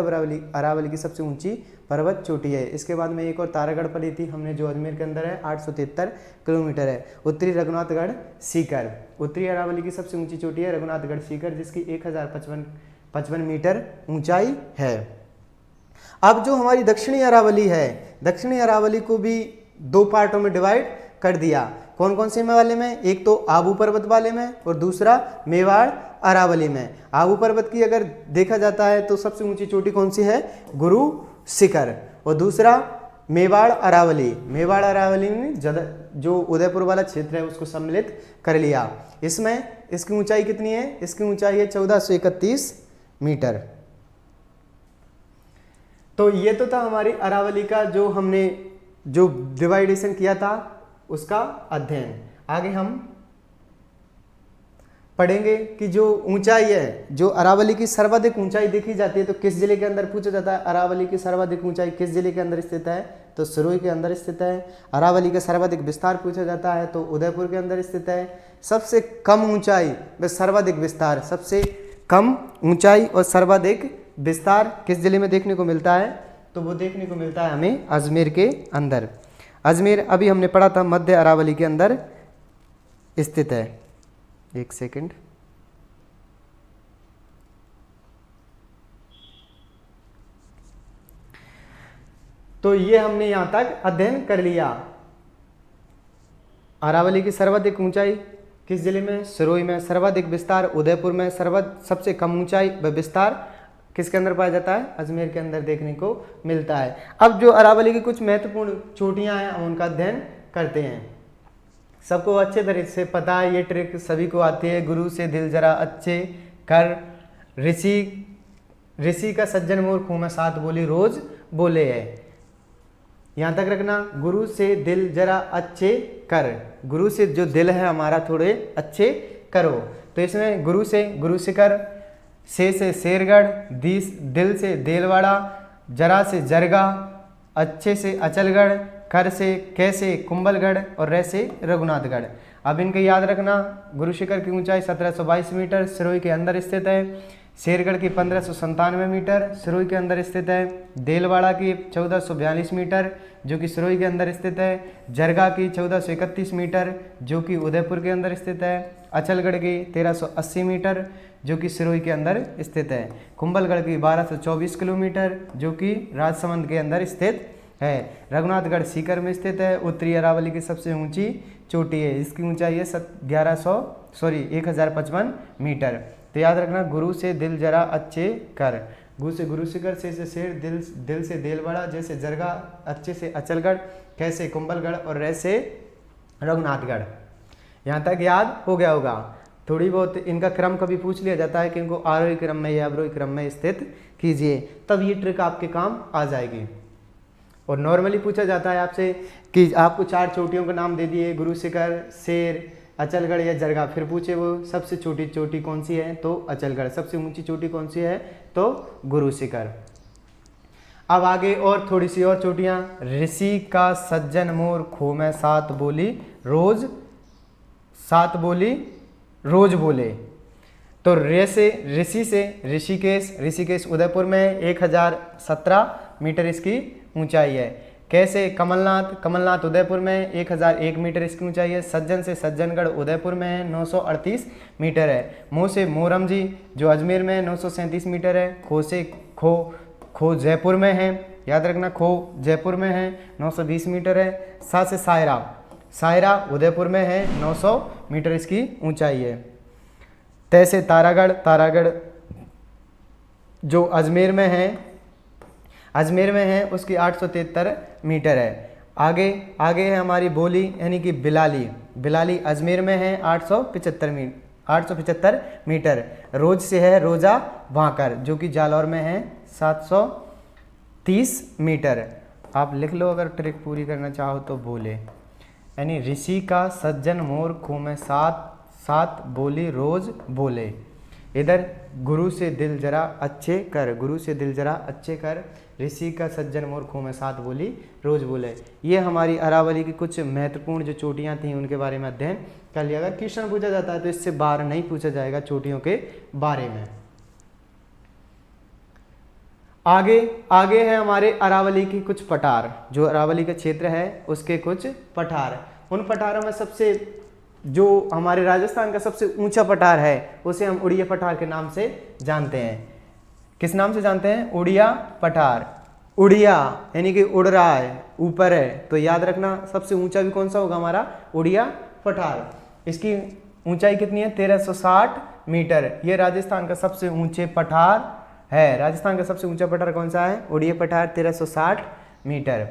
अरावली की सबसे ऊंची पर्वत चोटी है। इसके बाद में एक और तारागढ़ पड़ी थी हमने, जो अजमेर के अंदर है, 873 किलोमीटर है। उत्तरी रघुनाथगढ़ सीकर। उत्तरी अरावली की सबसे ऊंची चोटी है रघुनाथगढ़ सीकर, जिसकी 1055 मीटर ऊंचाई है। अब जो हमारी दक्षिणी अरावली है, दक्षिणी अरावली को भी दो पार्टों में डिवाइड कर दिया। कौन कौन से वाले में? एक तो आबू पर्वत वाले में और दूसरा मेवाड़ अरावली में। आबू पर्वत की अगर देखा जाता है तो सबसे ऊंची चोटी कौन सी है? गुरु शिखर। और दूसरा मेवाड़ अरावली। मेवाड़ अरावली में जो उदयपुर वाला क्षेत्र है उसको सम्मिलित कर लिया। इसमें इसकी ऊंचाई कितनी है? इसकी ऊंचाई है 1431 मीटर। तो ये तो था हमारी अरावली का जो हमने जो डिवाइडेशन किया था उसका अध्ययन। आगे हम पढ़ेंगे कि जो ऊंचाई है, जो अरावली की सर्वाधिक ऊंचाई देखी जाती है तो किस जिले के अंदर पूछा जाता है? अरावली की सर्वाधिक ऊंचाई किस जिले के अंदर स्थित है? तो सिरोही के अंदर स्थित है। अरावली का सर्वाधिक विस्तार पूछा जाता है तो उदयपुर के अंदर स्थित है। सबसे कम ऊंचाई व सर्वाधिक विस्तार, सबसे कम ऊंचाई और सर्वाधिक विस्तार किस जिले में देखने को मिलता है? तो वो देखने को मिलता है हमें अजमेर के अंदर। अजमेर अभी हमने पढ़ा था मध्य अरावली के अंदर स्थित है। एक सेकंड, तो ये हमने यहां तक अध्ययन कर लिया। अरावली की सर्वाधिक ऊंचाई किस जिले में? सिरोही में। सर्वाधिक विस्तार उदयपुर में। सबसे कम ऊंचाई व विस्तार किसके अंदर पाया जाता है? अजमेर के अंदर देखने को मिलता है। अब जो अरावली की कुछ महत्वपूर्ण चोटियां हैं हम उनका अध्ययन करते हैं। सबको अच्छे तरह से पता है, ये ट्रिक सभी को आती है। गुरु से दिल जरा अच्छे कर, ऋषि का सज्जन मोर खूह में साथ बोली रोज बोले है। यहां तक रखना, गुरु से दिल जरा अच्छे कर। गुरु से जो दिल है हमारा थोड़े अच्छे करो। तो इसमें गुरु से गुरु शिखर, से शेरगढ़, दिल से देलवाड़ा, जरा से जरगा, अच्छे से अचलगढ़, कर से कैसे कुंभलगढ़ और रे से रघुनाथगढ़। अब इनके याद रखना, गुरु शिखर की ऊंचाई 1722 मीटर सिरोही के अंदर स्थित है। शेरगढ़ की 1597 मीटर सिरोही के अंदर स्थित है। देलवाड़ा की 1442 मीटर जो कि सिरोही के अंदर स्थित है। जरगा की 1431 मीटर जो कि उदयपुर के अंदर स्थित है। अचलगढ़ की 1380 मीटर जो कि सिरोही के अंदर स्थित है। कुंभलगढ़ की 1224 किलोमीटर जो कि राजसमंद के अंदर स्थित है। रघुनाथगढ़ सीकर में स्थित है। उत्तरी अरावली की सबसे ऊंची चोटी है, इसकी ऊंचाई है 1055 मीटर। तो याद रखना, गुरु से दिल जरा अच्छे कर। गुरु से गुरु शिखर, से शेर, दिल से देलवाड़ा, जैसे जरगा, अच्छे से अचलगढ़, कैसे कुंभलगढ़ और रे से रघुनाथगढ़। यहाँ तक याद हो गया होगा। थोड़ी बहुत इनका क्रम कभी पूछ लिया जाता है कि इनको आरोही क्रम में या अवरोही क्रम में स्थित कीजिए, तब ये ट्रिक आपके काम आ जाएगी। और नॉर्मली पूछा जाता है आपसे कि आपको 4 चोटियों का नाम दे दिए, गुरु शिखर, शेर, अचलगढ़ या जरगा, फिर पूछे वो सबसे छोटी चोटी कौन सी है, तो अचलगढ़। सबसे ऊंची चोटी कौन सी है, तो गुरु शिखर। अब आगे और थोड़ी सी और चोटियां। ऋषि का सज्जन मोर खो में सात बोली रोज, सात बोली रोज बोले। तो रे से ऋषि से ऋषिकेश, ऋषिकेश उदयपुर में 1017 मीटर इसकी ऊंचाई है। कैसे कमलनाथ, कमलनाथ उदयपुर में 1001 मीटर इसकी ऊंचाई है। सज्जन से सज्जनगढ़ उदयपुर में है 938 मीटर है। मोह से मोहरम जी जो अजमेर में 937 मीटर है। खो से खो जयपुर में है, याद रखना खो जयपुर में है 920 मीटर है। सा से सायरा, सायरा उदयपुर में है 900 मीटर इसकी ऊंचाई है। तय से तारागढ़, तारागढ़ जो अजमेर में है, अजमेर में है उसकी 873 मीटर है। आगे है हमारी बोली यानी कि बिलाली, बिलाली अजमेर में है 875 मीटर। रोज से है रोजा भाकर जो कि जालौर में है 730 मीटर। आप लिख लो अगर ट्रिक पूरी करना चाहो तो। बोले यानी ऋषि का सज्जन मोर खो में सात, सात बोली रोज बोले। इधर गुरु से दिल जरा अच्छे कर, गुरु से दिल जरा अच्छे कर। ऋषि का सज्जन मोर खो में सात बोली रोज बोले। ये हमारी अरावली की कुछ महत्वपूर्ण जो चोटियां थी उनके बारे में अध्ययन कर लिया। अगर क्वेश्चन पूछा जाता है तो इससे बाहर नहीं पूछा जाएगा चोटियों के बारे में। आगे है हमारे अरावली की कुछ पठार, जो अरावली का क्षेत्र है उसके कुछ पठार। उन पठारों में सबसे जो हमारे राजस्थान का सबसे ऊंचा पठार है उसे हम उड़िया पठार के नाम से जानते हैं। किस नाम से जानते हैं? उड़िया पठार। उड़िया यानी कि उड़ रहा है, ऊपर है, तो याद रखना सबसे ऊंचा भी कौन सा होगा? हमारा उड़िया पठार। इसकी ऊंचाई कितनी है? 1360 मीटर। ये राजस्थान का सबसे ऊंचे पठार है। राजस्थान का सबसे ऊंचा पठार कौन सा है? उड़िया पठार 1360 मीटर।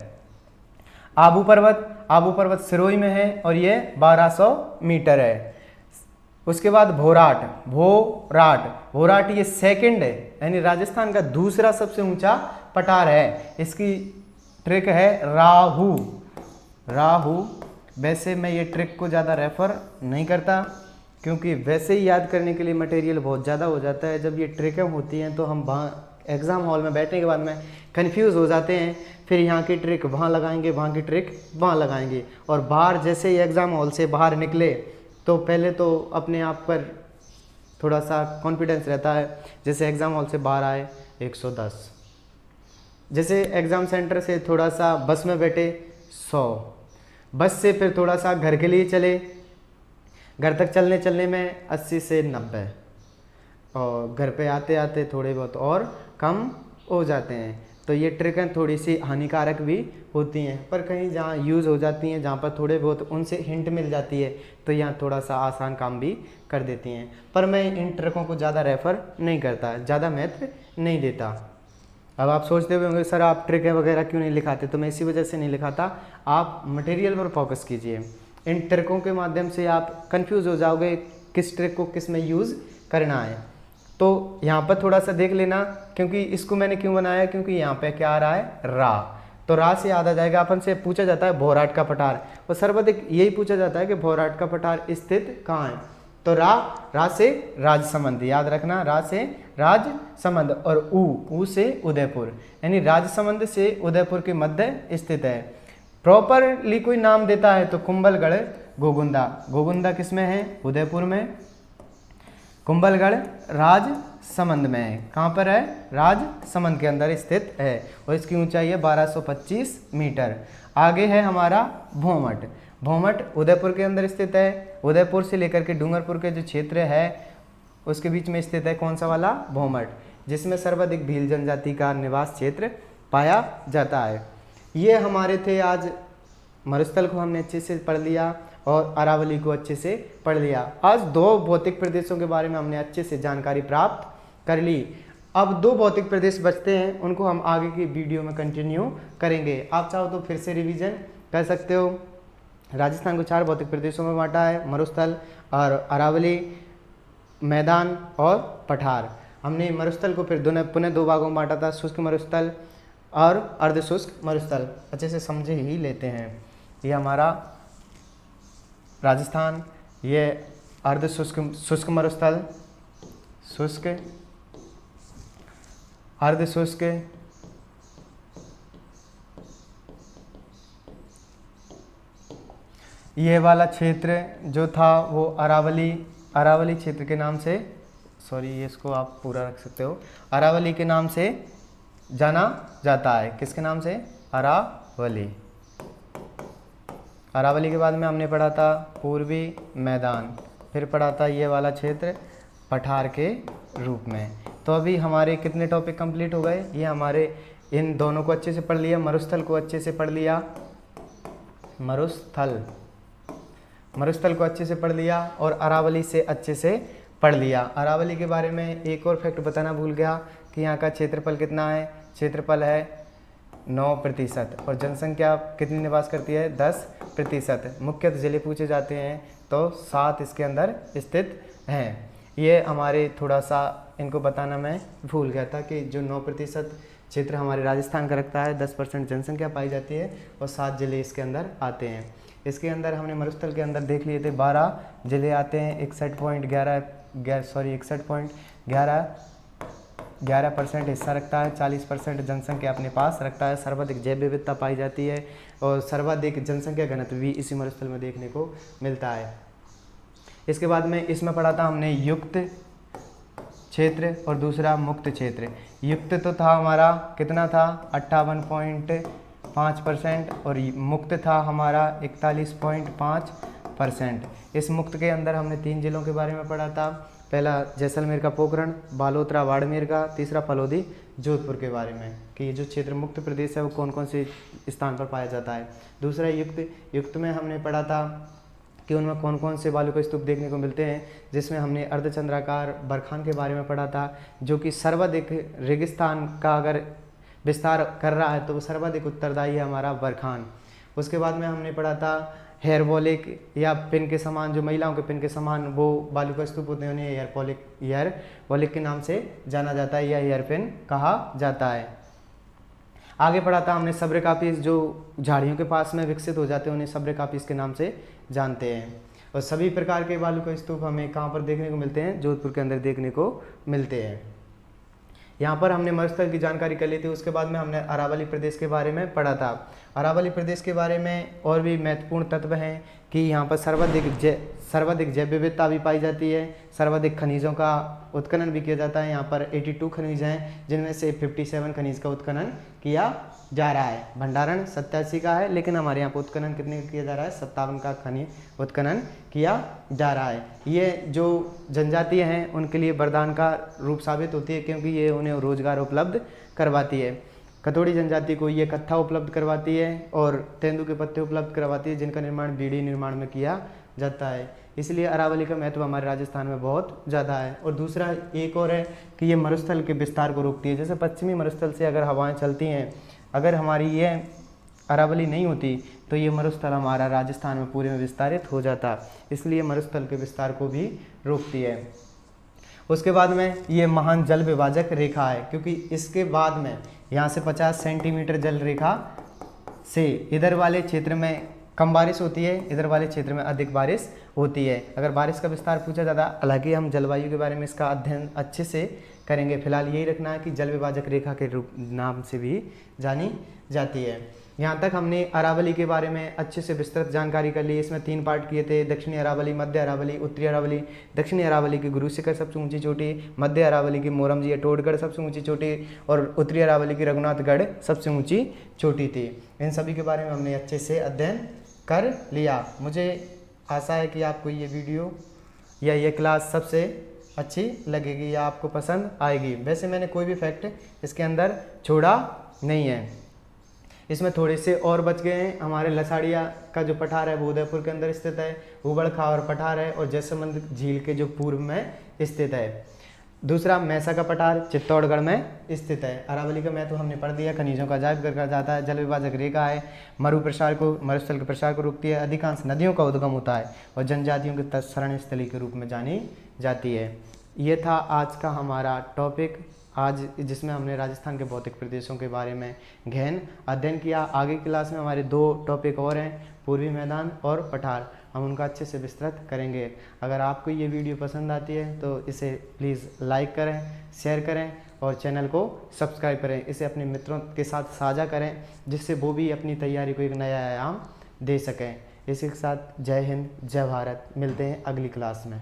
आबू पर्वत, आबू पर्वत सिरोही में है और ये 1200 मीटर है। उसके बाद भोराट, भोराट ये सेकंड है यानी राजस्थान का दूसरा सबसे ऊंचा पठार है। इसकी ट्रिक है राहू। वैसे मैं ये ट्रिक को ज़्यादा रेफर नहीं करता क्योंकि वैसे ही याद करने के लिए मटेरियल बहुत ज़्यादा हो जाता है। जब ये ट्रिकें होती हैं तो हम एग्ज़ाम हॉल में बैठने के बाद में कंफ्यूज हो जाते हैं, फिर यहाँ की ट्रिक वहाँ लगाएंगे, वहाँ की ट्रिक वहाँ लगाएंगे, और बाहर जैसे ही एग्ज़ाम हॉल से बाहर निकले तो पहले तो अपने आप पर थोड़ा सा कॉन्फिडेंस रहता है। जैसे एग्ज़ाम हॉल से बाहर आए 110, जैसे एग्ज़ाम सेंटर से थोड़ा सा बस में बैठे 100, बस से फिर थोड़ा सा घर के लिए चले, घर तक चलने में 80 से 90, और घर पे आते आते थोड़े बहुत और कम हो जाते हैं। तो ये ट्रिकें थोड़ी सी हानिकारक भी होती हैं, पर कहीं जहाँ यूज़ हो जाती हैं, जहाँ पर थोड़े बहुत उनसे हिंट मिल जाती है तो यहाँ थोड़ा सा आसान काम भी कर देती हैं। पर मैं इन ट्रिकों को ज़्यादा रेफ़र नहीं करता, ज़्यादा महत्व नहीं देता। अब आप सोचते हुए होंगे सर आप ट्रिकें वगैरह क्यों नहीं लिखाते, तो मैं इसी वजह से नहीं लिखाता। आप मटेरियल पर फोकस कीजिए। इन ट्रिकों के माध्यम से आप कंफ्यूज हो जाओगे किस ट्रिक को किस में यूज़ करना है। तो यहाँ पर थोड़ा सा देख लेना, क्योंकि इसको मैंने क्यों बनाया, क्योंकि यहाँ पे क्या आ रहा है? रा। तो रा से याद आ जाएगा, अपन से पूछा जाता है भोराट का पठार, और सर्वाधिक यही पूछा जाता है कि भोराट का पठार स्थित कहाँ है। तो रा से राजसमंद, याद रखना, रा से राजसमंद, और ऊ से उदयपुर, यानी राजसमंद से उदयपुर के मध्य स्थित है। प्रॉपरली कोई नाम देता है तो कुंभलगढ़ गोगुंदा, गोगुंदा किस में है? उदयपुर में। कुंभलगढ़ राजसमंद में है। कहाँ पर है? राजसमंद के अंदर स्थित है, और इसकी ऊंचाई है 1225 मीटर। आगे है हमारा भोमट, भोमट उदयपुर के अंदर स्थित है। उदयपुर से लेकर के डूंगरपुर के जो क्षेत्र है उसके बीच में स्थित है कौन सा वाला? भोमट, जिसमें सर्वाधिक भील जनजाति का निवास क्षेत्र पाया जाता है। ये हमारे थे आज। मरुस्थल को हमने अच्छे से पढ़ लिया और अरावली को अच्छे से पढ़ लिया। आज 2 भौतिक प्रदेशों के बारे में हमने अच्छे से जानकारी प्राप्त कर ली। अब 2 भौतिक प्रदेश बचते हैं, उनको हम आगे की वीडियो में कंटिन्यू करेंगे। आप चाहो तो फिर से रिवीजन कर सकते हो। राजस्थान को 4 भौतिक प्रदेशों में बांटा है, मरुस्थल और अरावली, मैदान और पठार। हमने मरुस्थल को फिर पुनः 2 भागों में बांटा था, शुष्क मरुस्थल और अर्धशुष्क मरुस्थल। अच्छे से समझे ही लेते हैं। ये हमारा राजस्थान, ये शुष्क मरुस्थल, शुष्क, अर्धशुष्क ये वाला क्षेत्र जो था वो अरावली क्षेत्र के नाम से, सॉरी ये इसको आप पूरा रख सकते हो, अरावली के नाम से जाना जाता है। किसके नाम से? अरावली। अरावली के बाद में हमने पढ़ा था पूर्वी मैदान, फिर पढ़ा था ये वाला क्षेत्र पठार के रूप में। तो अभी हमारे कितने टॉपिक कंप्लीट हो गए? ये हमारे इन दोनों को अच्छे से पढ़ लिया, मरुस्थल को अच्छे से पढ़ लिया, मरुस्थल को अच्छे से पढ़ लिया और अरावली से अच्छे से पढ़ लिया। अरावली के बारे में एक और फैक्ट बताना भूल गया कि यहाँ का क्षेत्रफल कितना है। क्षेत्रफल है 9% और जनसंख्या कितनी निवास करती है? 10%। मुख्यतः जिले पूछे जाते हैं तो 7 इसके अंदर स्थित हैं। ये हमारे थोड़ा सा इनको बताना मैं भूल गया था कि जो 9% क्षेत्र हमारे राजस्थान का रखता है, 10% जनसंख्या पाई जाती है और 7 जिले इसके अंदर आते हैं। इसके अंदर हमने मरुस्थल के अंदर देख लिए थे 12 जिले आते हैं, 61.11% हिस्सा रखता है, 40% जनसंख्या अपने पास रखता है, सर्वाधिक जैव विविधता पाई जाती है और सर्वाधिक जनसंख्या घनत्व भी इसी मरुस्थल में देखने को मिलता है। इसके बाद में इसमें पढ़ा था हमने युक्त क्षेत्र और दूसरा मुक्त क्षेत्र। युक्त तो था हमारा कितना था? 58.5% और मुक्त था हमारा 41.5%। इस मुक्त के अंदर हमने 3 जिलों के बारे में पढ़ा था। पहला जैसलमेर का पोखरण, बालोतरा बाड़मेर का, तीसरा फलोदी जोधपुर के बारे में कि ये जो क्षेत्र मुक्त प्रदेश है वो कौन कौन से स्थान पर पाया जाता है। दूसरा युक्त में हमने पढ़ा था कि उनमें कौन कौन से बालू का स्तूप देखने को मिलते हैं, जिसमें हमने अर्धचंद्राकार बरखान के बारे में पढ़ा था जो कि सर्वाधिक रेगिस्तान का अगर विस्तार कर रहा है तो वो सर्वाधिक उत्तरदायी है हमारा बरखान। उसके बाद में हमने पढ़ा था हेयरबॉलिक या पिन के समान, जो महिलाओं के पिन के समान वो बालू का स्तूप होते हैं, उन्हें हेयरबॉलिक के नाम से जाना जाता है या हेयर पिन कहा जाता है। आगे पढ़ा था हमने सब्र कापीस, जो झाड़ियों के पास में विकसित हो जाते हैं उन्हें सब्र कापीस के नाम से जानते हैं। और सभी प्रकार के बालू का स्तूप हमें कहाँ पर देखने को मिलते हैं? जोधपुर के अंदर देखने को मिलते हैं। यहाँ पर हमने मरुस्थल की जानकारी कर ली थी। उसके बाद में हमने अरावली प्रदेश के बारे में पढ़ा था। अरावली प्रदेश के बारे में और भी महत्वपूर्ण तत्व हैं कि यहाँ पर सर्वाधिक जैव विविधता भी पाई जाती है, सर्वाधिक खनिजों का उत्खनन भी किया जाता है। यहाँ पर 82 खनिज हैं जिनमें से 57 खनिज का उत्खनन किया जा रहा है। भंडारण 87 का है, लेकिन हमारे यहाँ पर उत्खनन कितने का किया जा रहा है? 57 का खनिज उत्खनन किया जा रहा है। ये जो जनजातियाँ हैं उनके लिए वरदान का रूप साबित होती है क्योंकि ये उन्हें रोजगार उपलब्ध करवाती है। कथोड़ी जनजाति को ये कत्था उपलब्ध करवाती है और तेंदू के पत्ते उपलब्ध करवाती है जिनका निर्माण बीड़ी निर्माण में किया जाता है। इसलिए अरावली का महत्व हमारे राजस्थान में बहुत ज़्यादा है। और दूसरा एक और है कि ये मरुस्थल के विस्तार को रोकती है। जैसे पश्चिमी मरुस्थल से अगर हवाएं चलती हैं, अगर हमारी ये अरावली नहीं होती तो ये मरुस्थल हमारा राजस्थान में पूरे में विस्तारित हो जाता, इसलिए मरुस्थल के विस्तार को भी रोकती है। उसके बाद में ये महान जल विभाजक रेखा है क्योंकि इसके बाद में यहाँ से 50 सेंटीमीटर जल रेखा से इधर वाले क्षेत्र में कम बारिश होती है, इधर वाले क्षेत्र में अधिक बारिश होती है। अगर बारिश का विस्तार पूछा जाता, हालांकि हम जलवायु के बारे में इसका अध्ययन अच्छे से करेंगे, फिलहाल यही रखना है कि जल विभाजक रेखा के रूप नाम से भी जानी जाती है। यहाँ तक हमने अरावली के बारे में अच्छे से विस्तृत जानकारी कर ली। इसमें 3 पार्ट किए थे, दक्षिणी अरावली, मध्य अरावली, उत्तरी अरावली। दक्षिणी अरावली की गुरु शिखर सबसे ऊंची चोटी, मध्य अरावली की मोरमजी या टोटगढ़ सबसे ऊंची चोटी और उत्तरी अरावली की रघुनाथगढ़ सबसे ऊंची चोटी थी। इन सभी के बारे में हमने अच्छे से अध्ययन कर लिया। मुझे आशा है कि आपको ये वीडियो या ये क्लास सबसे अच्छी लगेगी या आपको पसंद आएगी। वैसे मैंने कोई भी फैक्ट इसके अंदर छोड़ा नहीं है। इसमें थोड़े से और बच गए हैं। हमारे लसाड़िया का जो पठार है वो उदयपुर के अंदर स्थित है, उबड़ खावर पठार है और जैसलमेर झील के जो पूर्व में स्थित है। दूसरा मैसा का पठार चित्तौड़गढ़ में स्थित है। अरावली का महत्व हमने पढ़ दिया। खनिजों का अजायब कर जाता है, जल विभाजक रेखा है, मरुस्थल के प्रसार को रोकती है, अधिकांश नदियों का उद्गम होता है और जनजातियों की शरण स्थली के रूप में जानी जाती है। ये था आज का हमारा टॉपिक, आज जिसमें हमने राजस्थान के भौतिक प्रदेशों के बारे में गहन अध्ययन किया। आगे क्लास में हमारे 2 टॉपिक और हैं, पूर्वी मैदान और पठार, हम उनका अच्छे से विस्तृत करेंगे। अगर आपको ये वीडियो पसंद आती है तो इसे प्लीज़ लाइक करें, शेयर करें और चैनल को सब्सक्राइब करें। इसे अपने मित्रों के साथ साझा करें जिससे वो भी अपनी तैयारी को एक नया आयाम दे सकें। इसी के साथ जय हिंद, जय भारत। मिलते हैं अगली क्लास में।